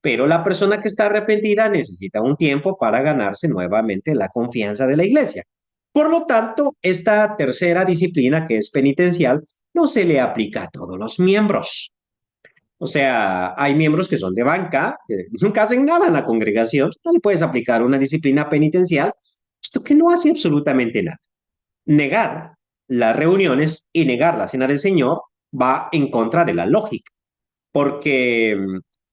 Pero la persona que está arrepentida necesita un tiempo para ganarse nuevamente la confianza de la iglesia. Por lo tanto, esta tercera disciplina, que es penitencial, no se le aplica a todos los miembros. O sea, hay miembros que son de banca, que nunca hacen nada en la congregación, no le puedes aplicar una disciplina penitencial, esto que no hace absolutamente nada. Negar las reuniones y negar la cena del Señor va en contra de la lógica. Porque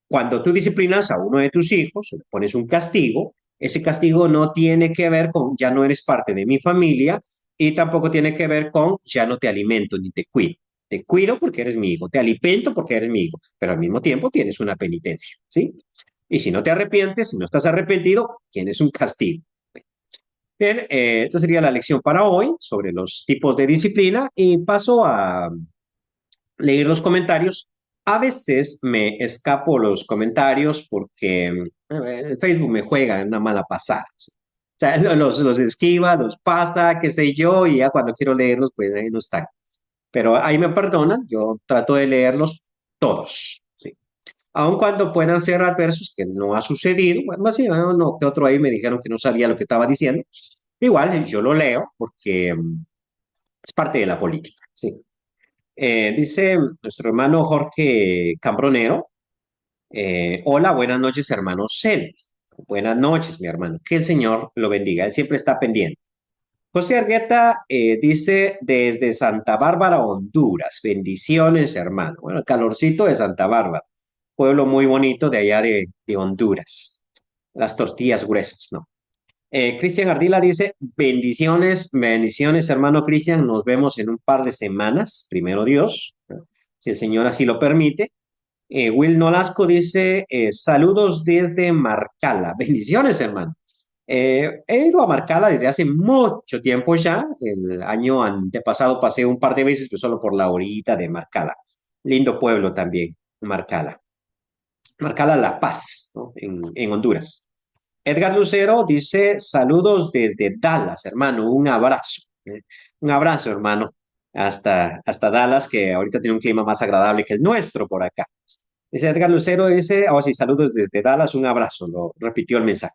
cuando tú disciplinas a uno de tus hijos, le pones un castigo, ese castigo no tiene que ver con ya no eres parte de mi familia y tampoco tiene que ver con ya no te alimento ni te cuido. Te cuido porque eres mi hijo, te alimento porque eres mi hijo, pero al mismo tiempo tienes una penitencia, ¿sí? Y si no te arrepientes, si no estás arrepentido, tienes un castigo. Bien, esta sería la lección para hoy sobre los tipos de disciplina y paso a leer los comentarios. A veces me escapo los comentarios porque el Facebook me juega una mala pasada. O sea, los esquiva, los pasa, qué sé yo, y ya cuando quiero leerlos, pues ahí no están. Pero ahí me perdonan, yo trato de leerlos todos, ¿sí? Aun cuando puedan ser adversos, que no ha sucedido, bueno, sí, no, que otro ahí me dijeron que no sabía lo que estaba diciendo. Igual, yo lo leo porque es parte de la política, ¿sí? Dice nuestro hermano Jorge Cambronero, hola, buenas noches, hermano Cel. Buenas noches, mi hermano. Que el Señor lo bendiga. Él siempre está pendiente. José Argueta dice desde Santa Bárbara, Honduras. Bendiciones, hermano. Bueno, el calorcito de Santa Bárbara. Pueblo muy bonito de allá de Honduras. Las tortillas gruesas, ¿no? Cristian Ardila dice, bendiciones, bendiciones, hermano Cristian, nos vemos en un par de semanas, primero Dios, ¿no? Si el Señor así lo permite. Will Nolasco dice, saludos desde Marcala, bendiciones, hermano. He ido a Marcala desde hace mucho tiempo ya, el año antepasado pasé un par de veces, pero solo por la orilla de Marcala. Lindo pueblo también, Marcala. Marcala La Paz, ¿no? En Honduras. Edgar Lucero dice, saludos desde Dallas, hermano, un abrazo. Un abrazo, hermano, hasta Dallas, que ahorita tiene un clima más agradable que el nuestro por acá. Dice Edgar Lucero, dice, oh sí, saludos desde Dallas, un abrazo, lo repitió el mensaje.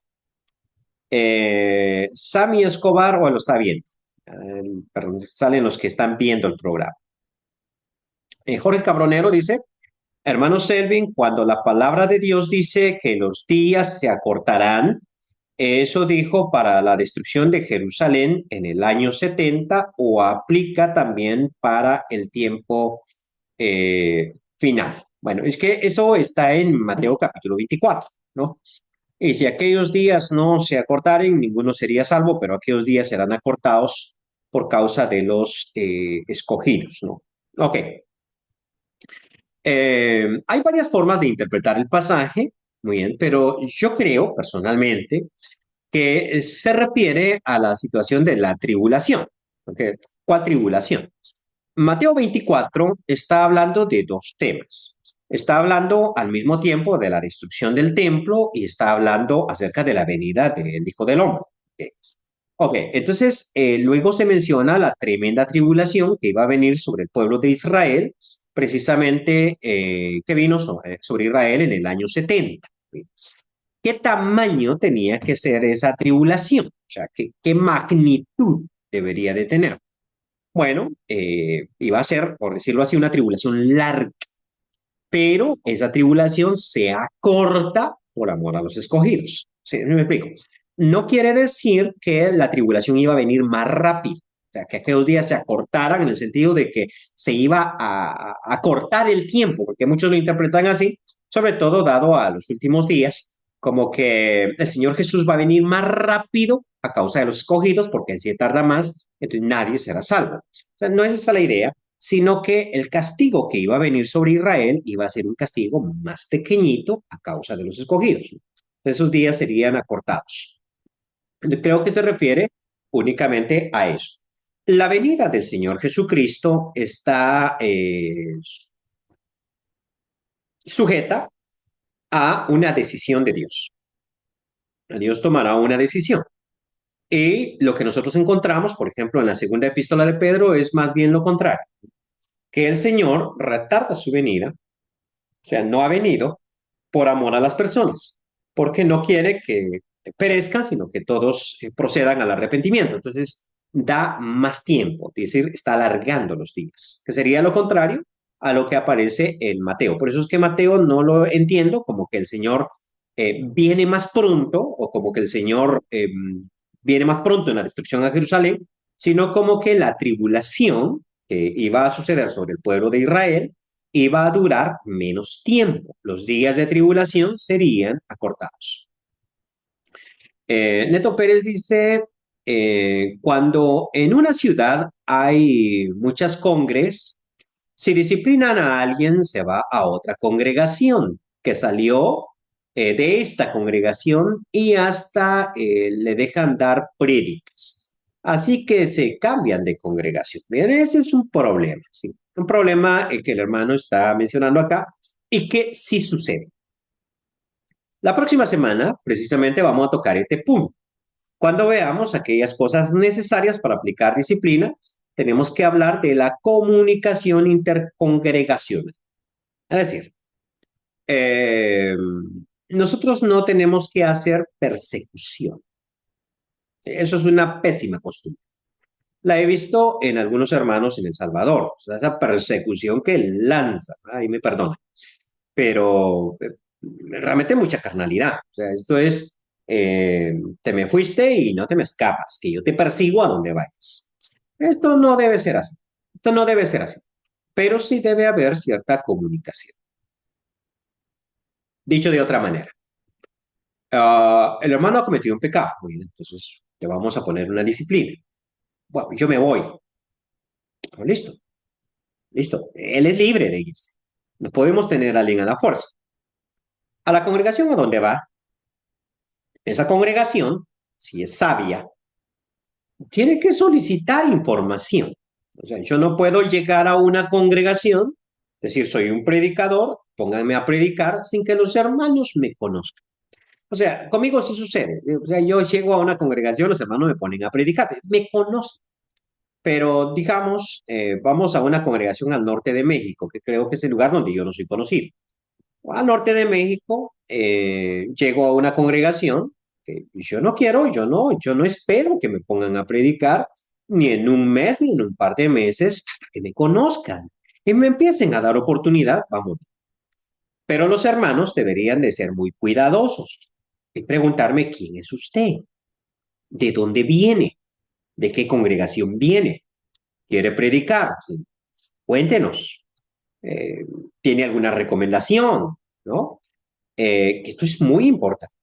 Sammy Escobar, o lo está viendo. Perdón, salen los que están viendo el programa. Jorge Cabronero dice, hermano Selvin, cuando la palabra de Dios dice que los días se acortarán, eso dijo para la destrucción de Jerusalén en el año 70 o aplica también para el tiempo final. Bueno, es que eso está en Mateo capítulo 24, ¿no? Y si aquellos días no se acortaren, ninguno sería salvo, pero aquellos días serán acortados por causa de los escogidos, ¿no? Ok. Hay varias formas de interpretar el pasaje, muy bien, pero yo creo personalmente que se refiere a la situación de la tribulación. ¿Okay? ¿Cuál tribulación? Mateo 24 está hablando de dos temas. Está hablando al mismo tiempo de la destrucción del templo y está hablando acerca de la venida del Hijo del Hombre. Okay. Ok, entonces luego se menciona la tremenda tribulación que iba a venir sobre el pueblo de Israel, precisamente que vino sobre Israel en el año 70. ¿Qué tamaño tenía que ser esa tribulación? O sea, ¿qué magnitud debería de tener? Bueno, iba a ser, por decirlo así, una tribulación larga, pero esa tribulación se acorta por amor a los escogidos. ¿Sí? ¿Me explico? No quiere decir que la tribulación iba a venir más rápido, o sea, que aquellos días se acortaran en el sentido de que se iba a cortar el tiempo, porque muchos lo interpretan así, sobre todo dado a los últimos días, como que el Señor Jesús va a venir más rápido a causa de los escogidos, porque si tarda más, entonces nadie será salvo. O sea, no es esa la idea, sino que el castigo que iba a venir sobre Israel iba a ser un castigo más pequeñito a causa de los escogidos. Esos días serían acortados. Creo que se refiere únicamente a eso. La venida del Señor Jesucristo está sujeta a una decisión de Dios. Dios tomará una decisión. Y lo que nosotros encontramos, por ejemplo, en la segunda epístola de Pedro, es más bien lo contrario, que el Señor retarda su venida, o sea, no ha venido por amor a las personas, porque no quiere que perezcan, sino que todos procedan al arrepentimiento. Entonces, da más tiempo, es decir, está alargando los días, que sería lo contrario a lo que aparece en Mateo. Por eso es que Mateo no lo entiendo como que el Señor viene más pronto o como que el Señor viene más pronto en la destrucción a Jerusalén, sino como que la tribulación que iba a suceder sobre el pueblo de Israel iba a durar menos tiempo. Los días de tribulación serían acortados. Neto Pérez dice, cuando en una ciudad hay muchas congres, si disciplinan a alguien, se va a otra congregación que salió de esta congregación y hasta le dejan dar prédicas. Así que se cambian de congregación. Bien, ese es un problema, ¿sí? Un problema que el hermano está mencionando acá y que sí sucede. La próxima semana, precisamente, vamos a tocar este punto. Cuando veamos aquellas cosas necesarias para aplicar disciplina, tenemos que hablar de la comunicación intercongregacional. Es decir, eh, nosotros no tenemos que hacer persecución. Eso es una pésima costumbre. La he visto en algunos hermanos en El Salvador, o sea, esa persecución que lanza, ahí me perdona, pero realmente mucha carnalidad. O sea, esto es, te me fuiste y no te me escapas, que yo te persigo a donde vayas. Esto no debe ser así. Esto no debe ser así. Pero sí debe haber cierta comunicación. Dicho de otra manera, el hermano ha cometido un pecado. Muy bien, entonces le vamos a poner una disciplina. Bueno, yo me voy. Oh, listo, listo. Él es libre de irse. No podemos tener a alguien a la fuerza. A la congregación a donde va, esa congregación, si es sabia, tiene que solicitar información. O sea, yo no puedo llegar a una congregación, decir, soy un predicador, pónganme a predicar sin que los hermanos me conozcan. O sea, conmigo sí sucede. O sea, yo llego a una congregación, los hermanos me ponen a predicar, me conocen. Pero digamos, vamos a una congregación al norte de México, que creo que es el lugar donde yo no soy conocido. Al norte de México, llego a una congregación que yo no quiero, yo no espero que me pongan a predicar ni en un mes ni en un par de meses hasta que me conozcan y me empiecen a dar oportunidad, vamos. Pero los hermanos deberían de ser muy cuidadosos y preguntarme quién es usted, de dónde viene, de qué congregación viene, quiere predicar, cuéntenos, eh, tiene alguna recomendación, ¿no? Que esto es muy importante.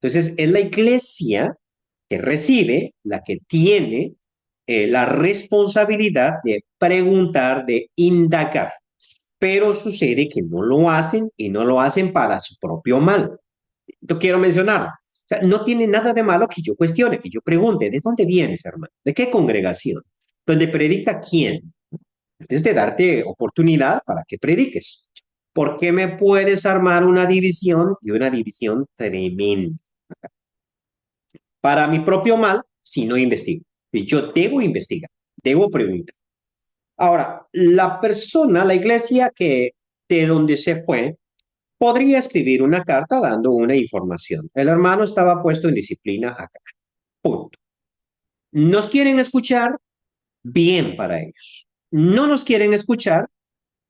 Entonces, es la iglesia que recibe, la que tiene la responsabilidad de preguntar, de indagar. Pero sucede que no lo hacen y no lo hacen para su propio mal. Esto quiero mencionar. O sea, no tiene nada de malo que yo cuestione, que yo pregunte, ¿de dónde vienes, hermano? ¿De qué congregación? ¿Dónde predica quién? Antes de darte oportunidad para que prediques. ¿Por qué me puedes armar una división y una división tremenda? Para mi propio mal, si no investigo. Y yo debo investigar, debo preguntar. Ahora, la persona, la iglesia que de donde se fue, podría escribir una carta dando una información. El hermano estaba puesto en disciplina acá. Punto. ¿Nos quieren escuchar? Bien para ellos. ¿No nos quieren escuchar?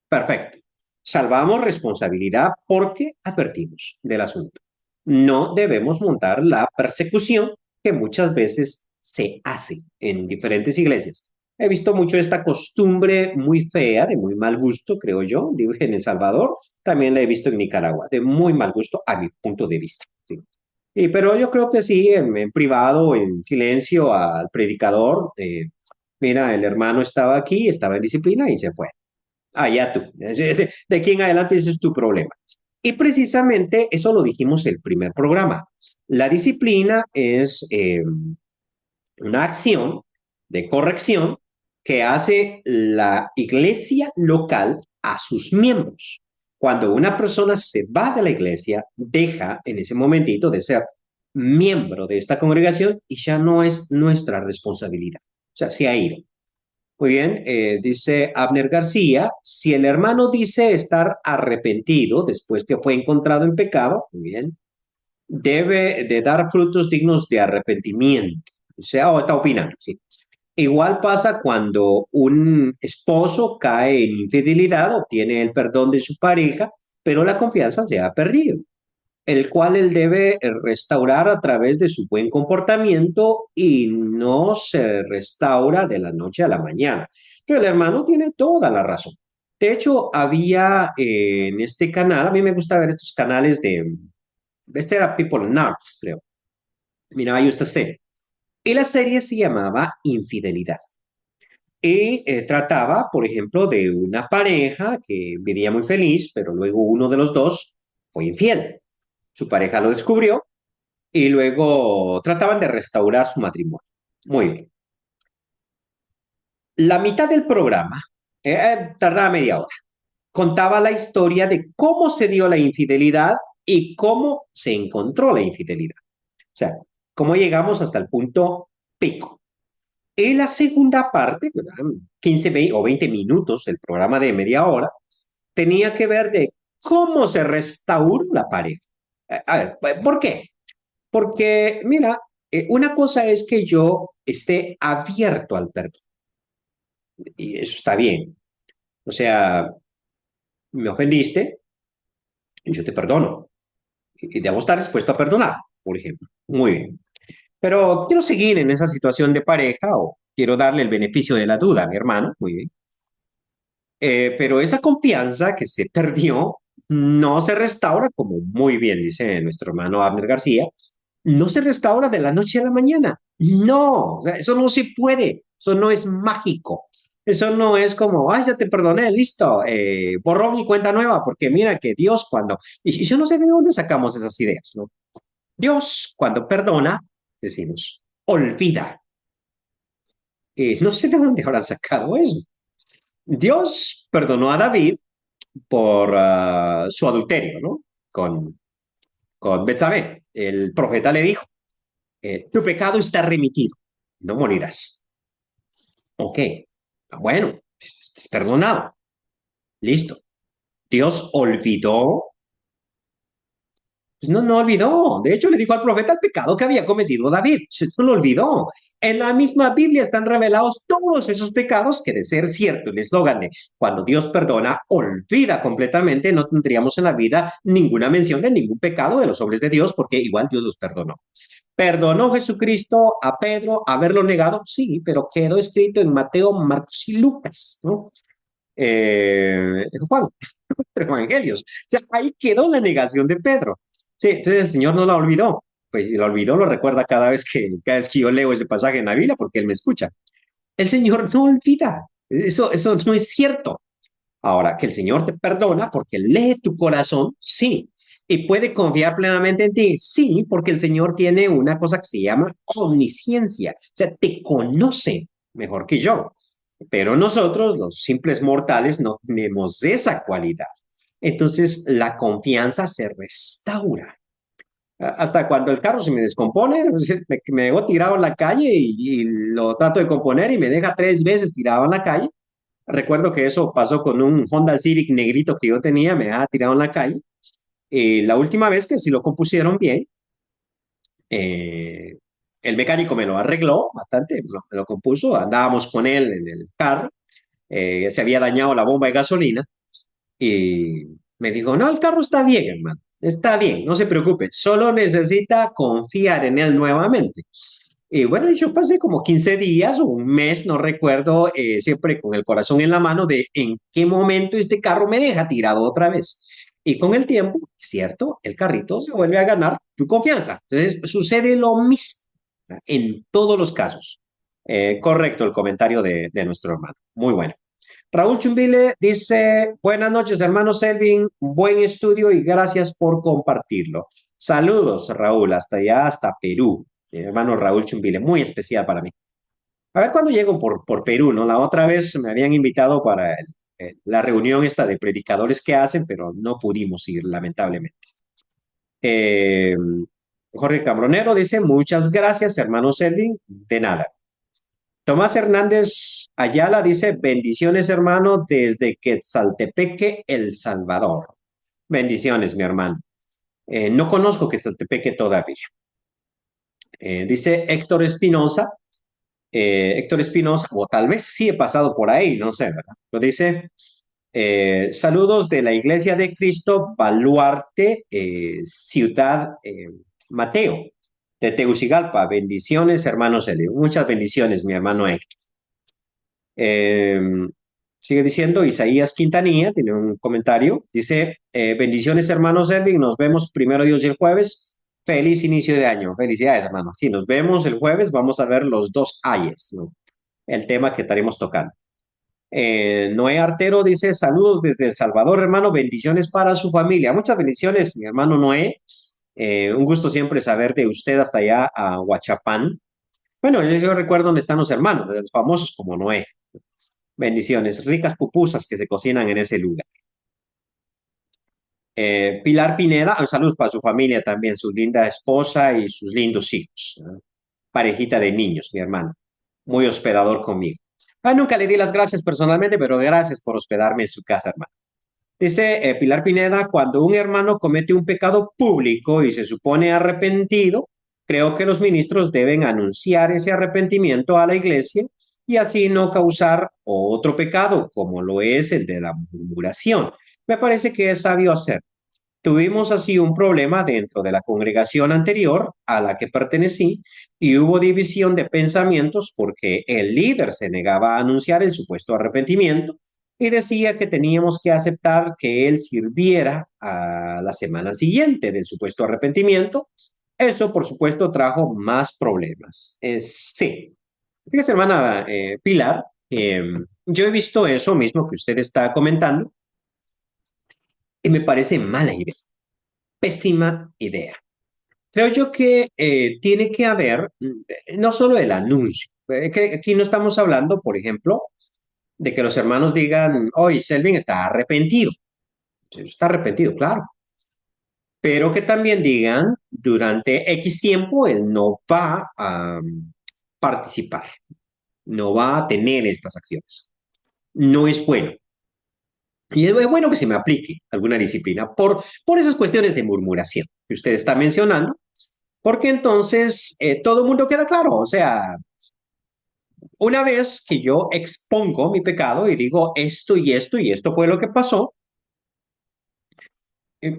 Perfecto. Salvamos responsabilidad porque advertimos del asunto. No debemos montar la persecución que muchas veces se hace en diferentes iglesias. He visto mucho esta costumbre muy fea, de muy mal gusto, creo yo, digo, en El Salvador, también la he visto en Nicaragua, de muy mal gusto a mi punto de vista. ¿Sí? Pero yo creo que sí, en privado, en silencio, al predicador, mira, el hermano estaba aquí, estaba en disciplina y se fue. Allá tú. De aquí en adelante ese es tu problema. Y precisamente eso lo dijimos el primer programa. La disciplina es una acción de corrección que hace la iglesia local a sus miembros. Cuando una persona se va de la iglesia, deja en ese momentito de ser miembro de esta congregación y ya no es nuestra responsabilidad. O sea, se ha ido. Muy bien, dice Abner García, si el hermano dice estar arrepentido después que fue encontrado en pecado, muy bien, debe de dar frutos dignos de arrepentimiento. O sea, está opinando, sí. Igual pasa cuando un esposo cae en infidelidad, obtiene el perdón de su pareja, pero la confianza se ha perdido, el cual él debe restaurar a través de su buen comportamiento y no se restaura de la noche a la mañana. Pero el hermano tiene toda la razón. De hecho, había en este canal, a mí me gusta ver estos canales este era People and Arts, creo. Miraba yo esta serie. Y la serie se llamaba Infidelidad. Y trataba, por ejemplo, de una pareja que vivía muy feliz, pero luego uno de los dos fue infiel. Su pareja lo descubrió y luego trataban de restaurar su matrimonio. Muy bien. La mitad del programa, tardaba media hora, contaba la historia de cómo se dio la infidelidad y cómo se encontró la infidelidad. O sea, cómo llegamos hasta el punto pico. En la segunda parte, ¿verdad? 15 o 20 minutos del programa de media hora, tenía que ver de cómo se restauró la pareja. A ver, ¿por qué? Porque, mira, una cosa es que yo esté abierto al perdón, y eso está bien. O sea, me ofendiste, yo te perdono, y debo estar dispuesto a perdonar, por ejemplo. Muy bien. Pero quiero seguir en esa situación de pareja o quiero darle el beneficio de la duda a mi hermano, muy bien. Pero esa confianza que se perdió no se restaura, como muy bien dice nuestro hermano Abner García, no se restaura de la noche a la mañana. No, o sea, eso no se puede, eso no es mágico. Eso no es como, ay, ya te perdoné, listo, borrón y cuenta nueva, porque mira que Dios cuando, y yo no sé de dónde sacamos esas ideas, ¿no? Dios cuando perdona, decimos, olvida. No sé de dónde habrán sacado eso. Dios perdonó a David por su adulterio, ¿no? con Betsabé. El profeta le dijo, tu pecado está remitido, no morirás. Ok, bueno, es perdonado, listo. Dios olvidó. Pues no, no olvidó. De hecho, le dijo al profeta el pecado que había cometido David. No lo olvidó. En la misma Biblia están revelados todos esos pecados que, de ser cierto el eslogan de cuando Dios perdona, olvida completamente, no tendríamos en la vida ninguna mención de ningún pecado de los hombres de Dios, porque igual Dios los perdonó. ¿Perdonó Jesucristo a Pedro haberlo negado? Sí, pero quedó escrito en Mateo, Marcos y Lucas, ¿no? Juan, evangelios. O sea, ahí quedó la negación de Pedro. Sí, entonces el Señor no la olvidó. Pues si lo olvidó, lo recuerda cada vez que yo leo ese pasaje en la Biblia, porque Él me escucha. El Señor no olvida. Eso no es cierto. Ahora, que el Señor te perdona porque lee tu corazón, sí. Y puede confiar plenamente en ti, sí, porque el Señor tiene una cosa que se llama omnisciencia. O sea, te conoce mejor que yo. Pero nosotros, los simples mortales, no tenemos esa cualidad. Entonces, la confianza se restaura. Hasta cuando el carro se me descompone, me dejó tirado en la calle y lo trato de componer y me deja 3 veces tirado en la calle. Recuerdo que eso pasó con un Honda Civic negrito que yo tenía, me dejaba tirado en la calle. La última vez que sí lo compusieron bien, eh, el mecánico me lo arregló bastante, me lo compuso, andábamos con él en el carro, se había dañado la bomba de gasolina y me dijo, no, el carro está bien, hermano, está bien, no se preocupe, solo necesita confiar en él nuevamente. Y bueno, yo pasé como 15 días o un mes, no recuerdo, siempre con el corazón en la mano de en qué momento este carro me deja tirado otra vez. Y con el tiempo, cierto, el carrito se vuelve a ganar tu confianza. Entonces, sucede lo mismo en todos los casos. Correcto el comentario de nuestro hermano. Muy bueno. Raúl Chumbile dice, buenas noches, hermano Selvin, buen estudio y gracias por compartirlo. Saludos, Raúl, hasta allá, hasta Perú. Mi hermano Raúl Chumbile, muy especial para mí. A ver cuándo llego por Perú, ¿no? La otra vez me habían invitado para la reunión esta de predicadores que hacen, pero no pudimos ir, lamentablemente. Eh, Jorge Cabronero dice, muchas gracias, hermano Selvin, de nada. Tomás Hernández Ayala dice, bendiciones, hermano, desde Quetzaltepeque, El Salvador. Bendiciones, mi hermano. No conozco Quetzaltepeque todavía. Dice Héctor Espinosa, o tal vez sí he pasado por ahí, no sé, ¿verdad? Lo dice, saludos de la Iglesia de Cristo, Baluarte, Ciudad Mateo, de Tegucigalpa. Bendiciones, hermanos. Muchas bendiciones, mi hermano Héctor. Eh, Sigue diciendo, Isaías Quintanilla tiene un comentario. Dice, bendiciones hermanos Elvin, nos vemos primero Dios y el jueves. Feliz inicio de año. Felicidades hermanos. Sí, nos vemos el jueves, vamos a ver los dos ayes, ¿no? El tema que estaremos tocando. Noé Artero dice, saludos desde El Salvador, hermano, bendiciones para su familia. Muchas bendiciones, mi hermano Noé. Un gusto siempre saber de usted hasta allá a Huachapán. Bueno, yo recuerdo dónde están los hermanos, los famosos como Noé. Bendiciones, ricas pupusas que se cocinan en ese lugar. Pilar Pineda, un saludo para su familia también, su linda esposa y sus lindos hijos. ¿No? Parejita de niños, mi hermano. Muy hospedador conmigo. Nunca le di las gracias personalmente, pero gracias por hospedarme en su casa, hermano. Dice Pilar Pineda, cuando un hermano comete un pecado público y se supone arrepentido, creo que los ministros deben anunciar ese arrepentimiento a la iglesia y así no causar otro pecado, como lo es el de la murmuración. Me parece que es sabio hacer. Tuvimos así un problema dentro de la congregación anterior a la que pertenecí y hubo división de pensamientos porque el líder se negaba a anunciar el supuesto arrepentimiento y decía que teníamos que aceptar que él sirviera a la semana siguiente del supuesto arrepentimiento. Eso, por supuesto, trajo más problemas. Sí. Fíjese, hermana Pilar, yo he visto eso mismo que usted está comentando y me parece mala idea, pésima idea. Creo yo que tiene que haber no solo el anuncio, que aquí no estamos hablando, por ejemplo, de que los hermanos digan, hoy Selvin está arrepentido. Sí, está arrepentido, claro. pero que también digan durante X tiempo él no va a participar, no va a tener estas acciones. No es bueno. Y es bueno que se me aplique alguna disciplina por esas cuestiones de murmuración que usted está mencionando, porque entonces todo el mundo queda claro. O sea, una vez que yo expongo mi pecado y digo esto y esto y esto fue lo que pasó,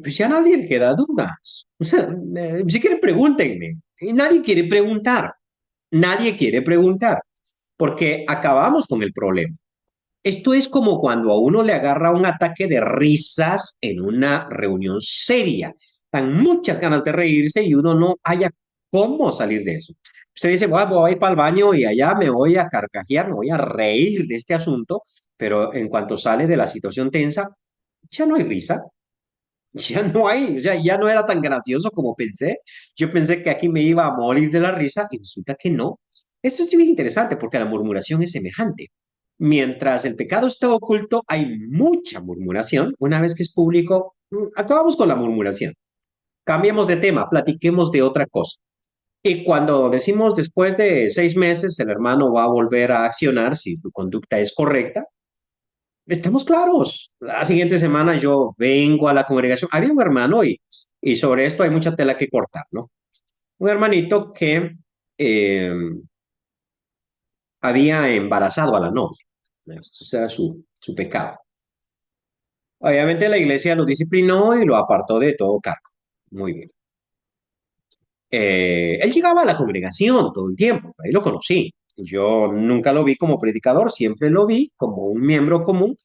pues ya nadie le queda dudas. O sea, si quieren pregúntenme. Y nadie quiere preguntar. Nadie quiere preguntar, porque acabamos con el problema. Esto es como cuando a uno le agarra un ataque de risas en una reunión seria. Dan muchas ganas de reírse y uno no haya cómo salir de eso. Usted dice, bueno, voy a ir para el baño y allá me voy a carcajear, me voy a reír de este asunto, pero en cuanto sale de la situación tensa, ya no hay risa, ya no hay, o sea, ya no era tan gracioso como pensé. Yo pensé que aquí me iba a morir de la risa y resulta que no. Eso sí es bien interesante porque la murmuración es semejante. Mientras el pecado está oculto, hay mucha murmuración. Una vez que es público, acabamos con la murmuración. Cambiemos de tema, platiquemos de otra cosa. Y cuando decimos después de 6 meses, el hermano va a volver a accionar si su conducta es correcta, estamos claros. La siguiente semana yo vengo a la congregación. Había un hermano y sobre esto hay mucha tela que cortar, ¿no? Un hermanito que eh, había embarazado a la novia. Ese era su pecado. Obviamente la iglesia lo disciplinó y lo apartó de todo cargo. Muy bien. Él llegaba a la congregación todo el tiempo, ahí lo conocí. Yo nunca lo vi como predicador, siempre lo vi como un miembro común,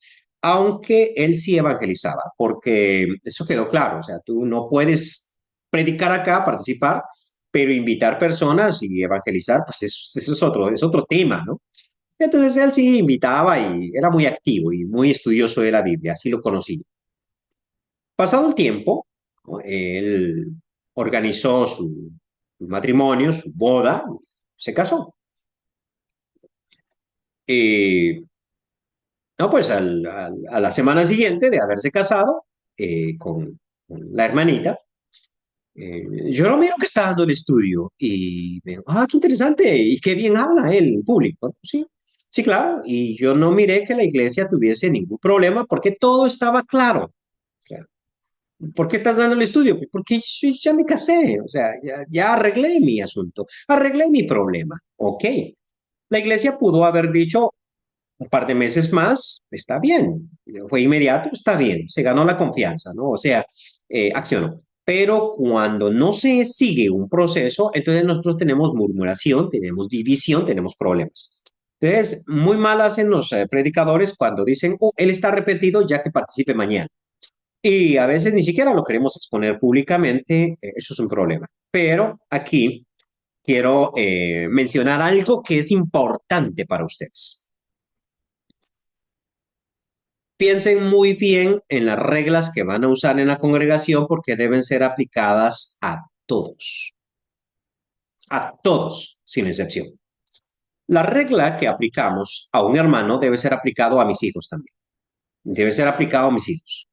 aunque él sí evangelizaba, porque eso quedó claro, o sea, tú no puedes predicar acá, participar, pero invitar personas y evangelizar, pues eso es otro tema, ¿no? Entonces él sí invitaba y era muy activo y muy estudioso de la Biblia, así lo conocí. Pasado el tiempo, ¿no? Él organizó su matrimonio, su boda, se casó. Y no, pues a la semana siguiente de haberse casado con la hermanita, yo lo miro que está dando el estudio y veo, qué interesante y qué bien habla él en público, ¿no? Sí, sí, claro. Y yo no miré que la iglesia tuviese ningún problema porque todo estaba claro. O sea, ¿por qué estás dando el estudio? Pues porque yo ya me casé, o sea, ya arreglé mi asunto, arreglé mi problema. Ok. La iglesia pudo haber dicho un par de meses más, está bien. Fue inmediato, está bien. Se ganó la confianza, ¿no? O sea, accionó. Pero cuando no se sigue un proceso, entonces nosotros tenemos murmuración, tenemos división, tenemos problemas. Entonces, muy mal hacen los predicadores cuando dicen, oh, él está arrepentido ya que participe mañana. Y a veces ni siquiera lo queremos exponer públicamente, eso es un problema. Pero aquí quiero mencionar algo que es importante para ustedes. Piensen muy bien en las reglas que van a usar en la congregación porque deben ser aplicadas a todos, sin excepción. La regla que aplicamos a un hermano debe ser aplicado a mis hijos también. Debe ser aplicado a mis hijos.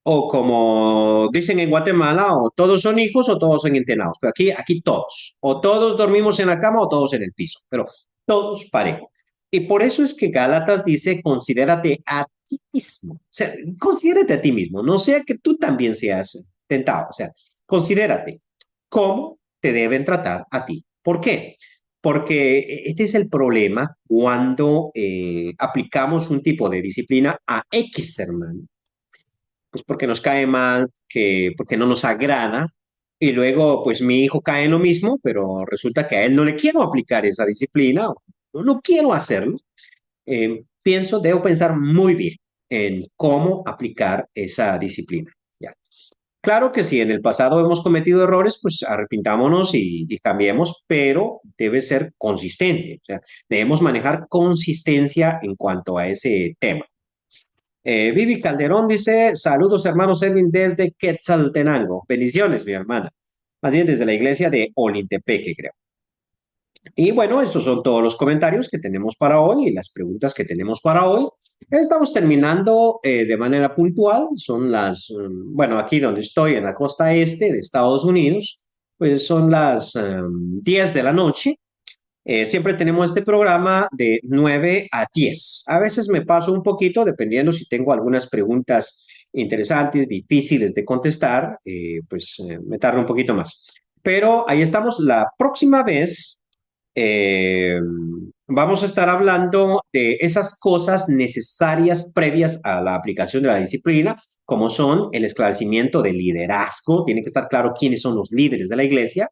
O como dicen en Guatemala, o todos son hijos o todos son internados. Pero aquí todos. O todos dormimos en la cama o todos en el piso. Pero todos parejo. Y por eso es que Gálatas dice, considérate a ti mismo. O sea, considérate a ti mismo. No sea que tú también seas tentado. O sea, considérate cómo te deben tratar a ti. ¿Por qué? Porque este es el problema cuando aplicamos un tipo de disciplina a X hermano pues porque nos cae mal, porque no nos agrada, y luego pues mi hijo cae en lo mismo, pero resulta que a él no le quiero aplicar esa disciplina, o no quiero hacerlo. Debo pensar muy bien en cómo aplicar esa disciplina. ¿Ya? Claro que si en el pasado hemos cometido errores, pues arrepintámonos y cambiemos, pero debe ser consistente. O sea, debemos manejar consistencia en cuanto a ese tema. Vivi Calderón dice, saludos hermanos Elvin desde Quetzaltenango. Bendiciones, mi hermana. Más bien desde la iglesia de Olintepeque, creo. Y bueno, estos son todos los comentarios que tenemos para hoy y las preguntas que tenemos para hoy. Estamos terminando de manera puntual. Son bueno, aquí donde estoy, en la costa este de Estados Unidos, pues son las 10 de la noche. Siempre tenemos este programa de 9 a 10. A veces me paso un poquito, dependiendo si tengo algunas preguntas interesantes, difíciles de contestar, me tardo un poquito más. Pero ahí estamos. La próxima vez eh, vamos a estar hablando de esas cosas necesarias previas a la aplicación de la disciplina, como son el esclarecimiento del liderazgo. Tiene que estar claro quiénes son los líderes de la iglesia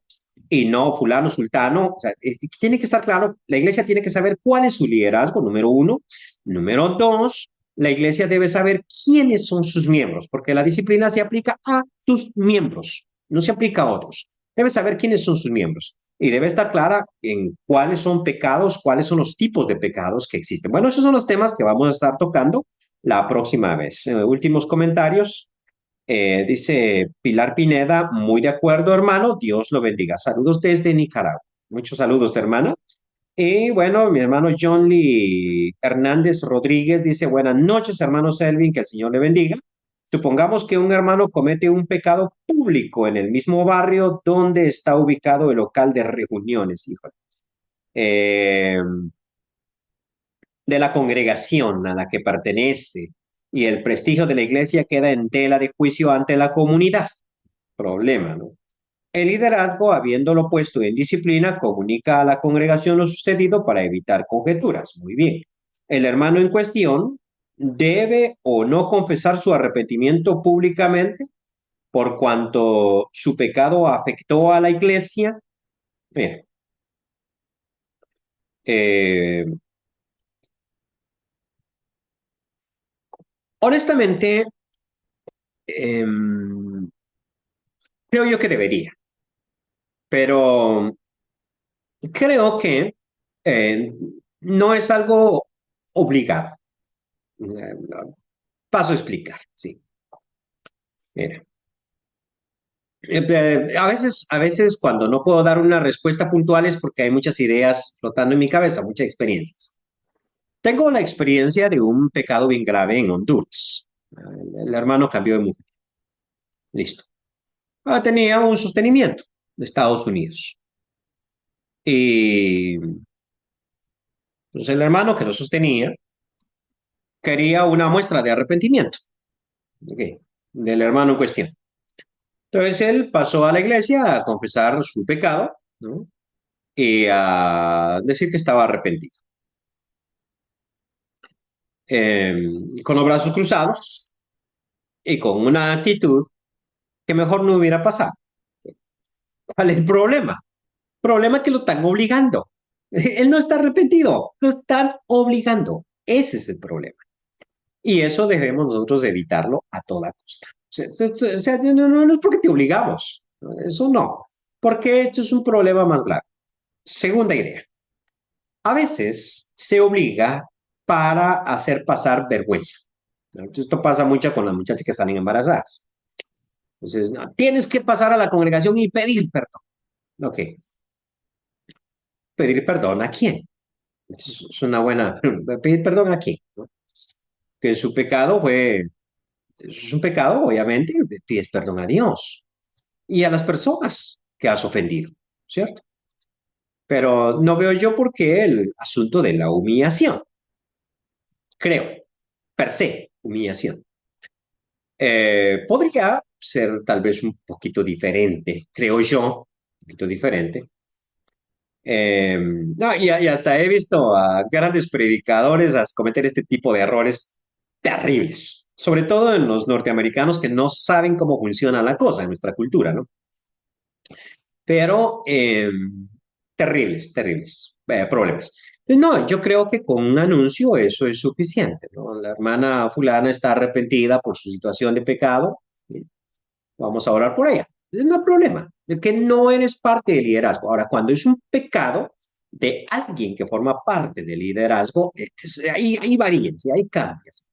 y no fulano, sultano. O sea, tiene que estar claro, la iglesia tiene que saber cuál es su liderazgo, número uno. Número dos, la iglesia debe saber quiénes son sus miembros, porque la disciplina se aplica a sus miembros, no se aplica a otros. Debe saber quiénes son sus miembros y debe estar clara en cuáles son pecados, cuáles son los tipos de pecados que existen. Bueno, esos son los temas que vamos a estar tocando la próxima vez. Últimos comentarios. Dice Pilar Pineda, muy de acuerdo, hermano. Dios lo bendiga. Saludos desde Nicaragua. Muchos saludos, hermana. Y bueno, mi hermano John Lee Hernández Rodríguez dice, buenas noches, hermano Selvin, que el Señor le bendiga. Supongamos que un hermano comete un pecado público en el mismo barrio donde está ubicado el local de reuniones, hijo, eh, de la congregación a la que pertenece y el prestigio de la iglesia queda en tela de juicio ante la comunidad. Problema, ¿no? El liderazgo, habiéndolo puesto en disciplina, comunica a la congregación lo sucedido para evitar conjeturas. Muy bien. El hermano en cuestión debe o no confesar su arrepentimiento públicamente por cuanto su pecado afectó a la iglesia. Bien. Eh, honestamente, eh, creo yo que debería, pero creo que eh, no es algo obligado. Eh, Paso a explicar, sí. Mira. A veces cuando no puedo dar una respuesta puntual es porque hay muchas ideas flotando en mi cabeza, muchas experiencias. Tengo la experiencia de un pecado bien grave en Honduras. El hermano cambió de mujer. Listo. Tenía un sostenimiento de Estados Unidos. Y pues, el hermano que lo sostenía quería una muestra de arrepentimiento, ¿ok? Del hermano en cuestión. Entonces él pasó a la iglesia a confesar su pecado, ¿no? Y a decir que estaba arrepentido. eh, con los brazos cruzados y con una actitud que mejor no hubiera pasado. ¿Cuál es el problema? El problema es que lo están obligando. Él no está arrepentido, lo están obligando. Ese es el problema. Y eso debemos nosotros evitarlo a toda costa. O sea, no es porque te obligamos, eso no, porque esto es un problema más grave. Segunda idea, a veces se obliga para hacer pasar vergüenza. Esto pasa mucho con las muchachas que están embarazadas. Entonces, no, tienes que pasar a la congregación y pedir perdón. Ok, pedir perdón a quién. Es una buena. ¿Pedir perdón a quién? ¿No? Que su pecado fue. Es un pecado, obviamente, pides perdón a Dios y a las personas que has ofendido, ¿cierto? Pero no veo yo por qué el asunto de la humillación. Creo, per se, humillación. Podría ser tal vez un poquito diferente, creo yo, un poquito diferente. No, y hasta he visto a grandes predicadores a cometer este tipo de errores terribles, sobre todo en los norteamericanos que no saben cómo funciona la cosa en nuestra cultura, ¿no? Pero terribles, terribles problemas. No, yo creo que con un anuncio eso es suficiente, ¿no? La hermana fulana está arrepentida por su situación de pecado, vamos a orar por ella. No hay problema, de que no eres parte del liderazgo. Ahora, cuando es un pecado de alguien que forma parte del liderazgo, ahí varían, ¿sí? Ahí cambias.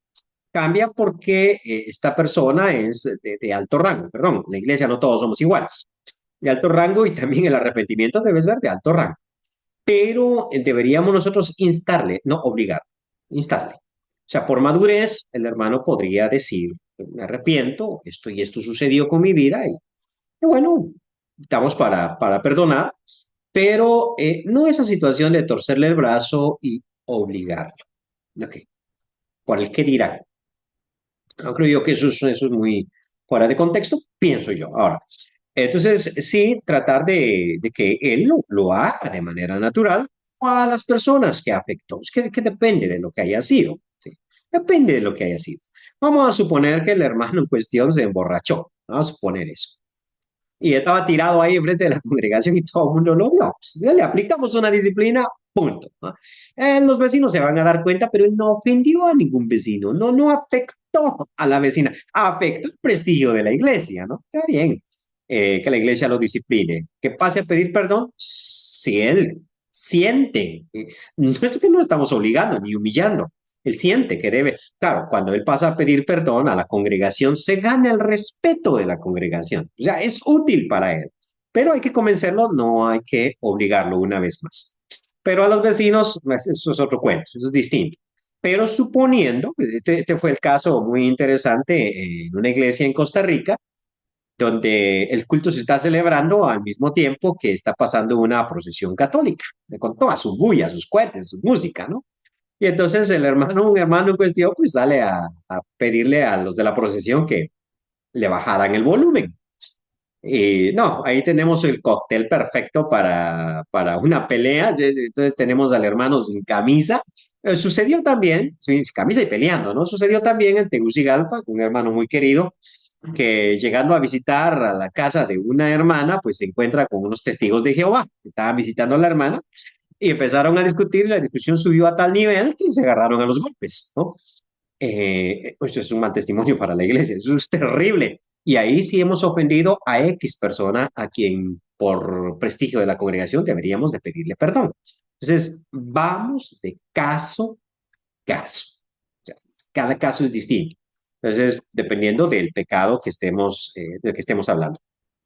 Cambia porque esta persona es de alto rango, perdón, la iglesia no todos somos iguales, de alto rango y también el arrepentimiento debe ser de alto rango. pero deberíamos nosotros instarle, no obligar, instarle. O sea, por madurez, el hermano podría decir, me arrepiento, esto y esto sucedió con mi vida y bueno, estamos para perdonar, pero no esa situación de torcerle el brazo y obligarlo. Ok, por el que dirán. No creo yo que eso es muy fuera de contexto, pienso yo. Ahora, entonces sí, tratar de que él lo haga de manera natural a las personas que afectó, que depende de lo que haya sido, ¿sí? Depende de lo que haya sido. Vamos a suponer que el hermano en cuestión se emborrachó, vamos a suponer eso y estaba tirado ahí enfrente de la congregación y todo el mundo lo vio. Pues, ya le aplicamos una disciplina, punto, ¿no? Los vecinos se van a dar cuenta, pero él no ofendió a ningún vecino, no afectó a la vecina, afectó el prestigio de la iglesia, ¿no? Está bien que la iglesia lo discipline, que pase a pedir perdón si él siente, no es que no estamos obligando ni humillando, él siente que debe, claro, cuando él pasa a pedir perdón a la congregación, se gana el respeto de la congregación. O sea, es útil para él. Pero hay que convencerlo, no hay que obligarlo una vez más. Pero a los vecinos, pues, eso es otro cuento, eso es distinto. Pero suponiendo, este fue el caso muy interesante en una iglesia en Costa Rica, donde el culto se está celebrando al mismo tiempo que está pasando una procesión católica, con todas sus bullas, sus cohetes, su música, ¿no? Y entonces un hermano en cuestión, pues sale a pedirle a los de la procesión que le bajaran el volumen. Y no, ahí tenemos el cóctel perfecto para una pelea. Entonces tenemos al hermano sin camisa. Sucedió también, sin camisa y peleando, ¿no? Sucedió también en Tegucigalpa, un hermano muy querido, que llegando a visitar a la casa de una hermana, pues se encuentra con unos testigos de Jehová que estaban visitando a la hermana y empezaron a discutir y la discusión subió a tal nivel que se agarraron a los golpes, ¿no? Pues es un mal testimonio para la iglesia, eso es terrible. Y ahí sí hemos ofendido a X persona a quien por prestigio de la congregación deberíamos de pedirle perdón. Entonces, vamos de caso a caso. O sea, cada caso es distinto. Entonces, dependiendo del pecado del que estemos hablando.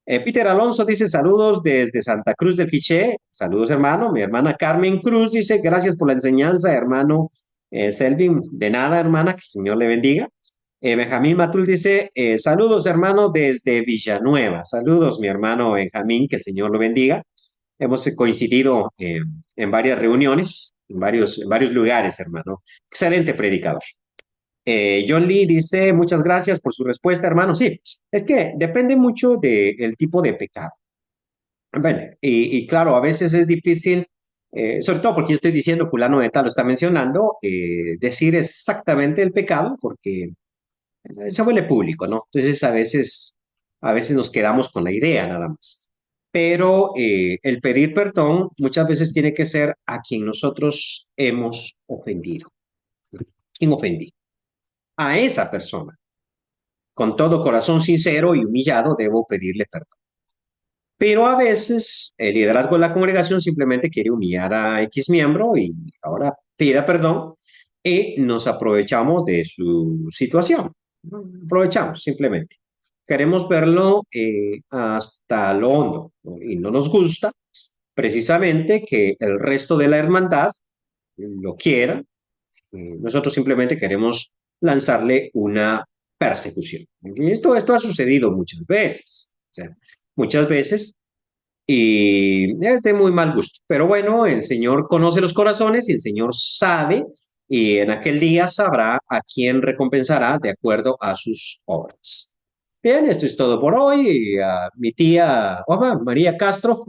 Peter Alonso dice saludos desde Santa Cruz del Quiché. Saludos, hermano. Mi hermana Carmen Cruz dice gracias por la enseñanza, hermano Selvin. De nada, hermana, que el Señor le bendiga. Benjamín Matul dice saludos, hermano, desde Villanueva. Saludos, mi hermano Benjamín, que el Señor lo bendiga. Hemos coincidido en varias reuniones, en varios lugares, hermano. Excelente predicador. John Lee dice, muchas gracias por su respuesta, hermano. Sí, es que depende mucho del tipo de pecado. Bueno, y claro, a veces es difícil, sobre todo porque yo estoy diciendo, fulano de tal lo está mencionando, decir exactamente el pecado porque se vuelve público, ¿no? Entonces a veces nos quedamos con la idea nada más. Pero el pedir perdón muchas veces tiene que ser a quien nosotros hemos ofendido. ¿Quién ofendí? A esa persona. Con todo corazón sincero y humillado debo pedirle perdón. Pero a veces el liderazgo de la congregación simplemente quiere humillar a X miembro y ahora pida perdón y nos aprovechamos de su situación. Aprovechamos simplemente. Queremos verlo hasta lo hondo, ¿no? Y no nos gusta precisamente que el resto de la hermandad lo quiera. Nosotros simplemente queremos lanzarle una persecución. Y esto ha sucedido muchas veces, o sea, muchas veces, y es de muy mal gusto. Pero bueno, el Señor conoce los corazones y el Señor sabe, y en aquel día sabrá a quién recompensará de acuerdo a sus obras. Bien, esto es todo por hoy. Y a mi tía, María Castro,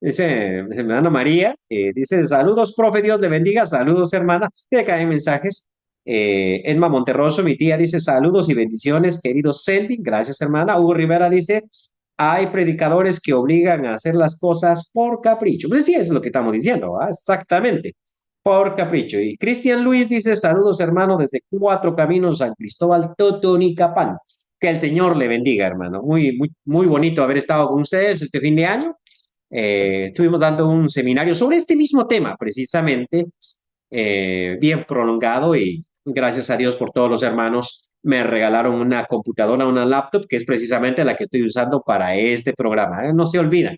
dice, mi hermana María, dice, saludos, profe, Dios le bendiga, saludos, hermana. Y acá hay mensajes. Emma Monterroso, mi tía, dice, saludos y bendiciones, querido Selvin, gracias, hermana. Hugo Rivera dice, hay predicadores que obligan a hacer las cosas por capricho. Pues sí, eso es lo que estamos diciendo, ¿ah? Exactamente, por capricho. Y Cristian Luis dice, saludos, hermano, desde Cuatro Caminos, San Cristóbal, Totonicapán. Que el Señor le bendiga, hermano. Muy bonito haber estado con ustedes este fin de año. Estuvimos dando un seminario sobre este mismo tema, precisamente, bien prolongado y gracias a Dios por todos los hermanos me regalaron una computadora, una laptop, que es precisamente la que estoy usando para este programa. No se olvidan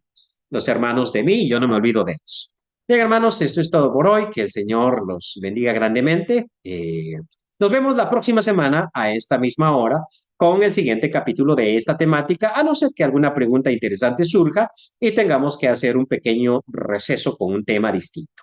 los hermanos de mí y yo no me olvido de ellos. Bien, hermanos, esto es todo por hoy. Que el Señor los bendiga grandemente. Nos vemos la próxima semana a esta misma hora con el siguiente capítulo de esta temática, a no ser que alguna pregunta interesante surja y tengamos que hacer un pequeño receso con un tema distinto.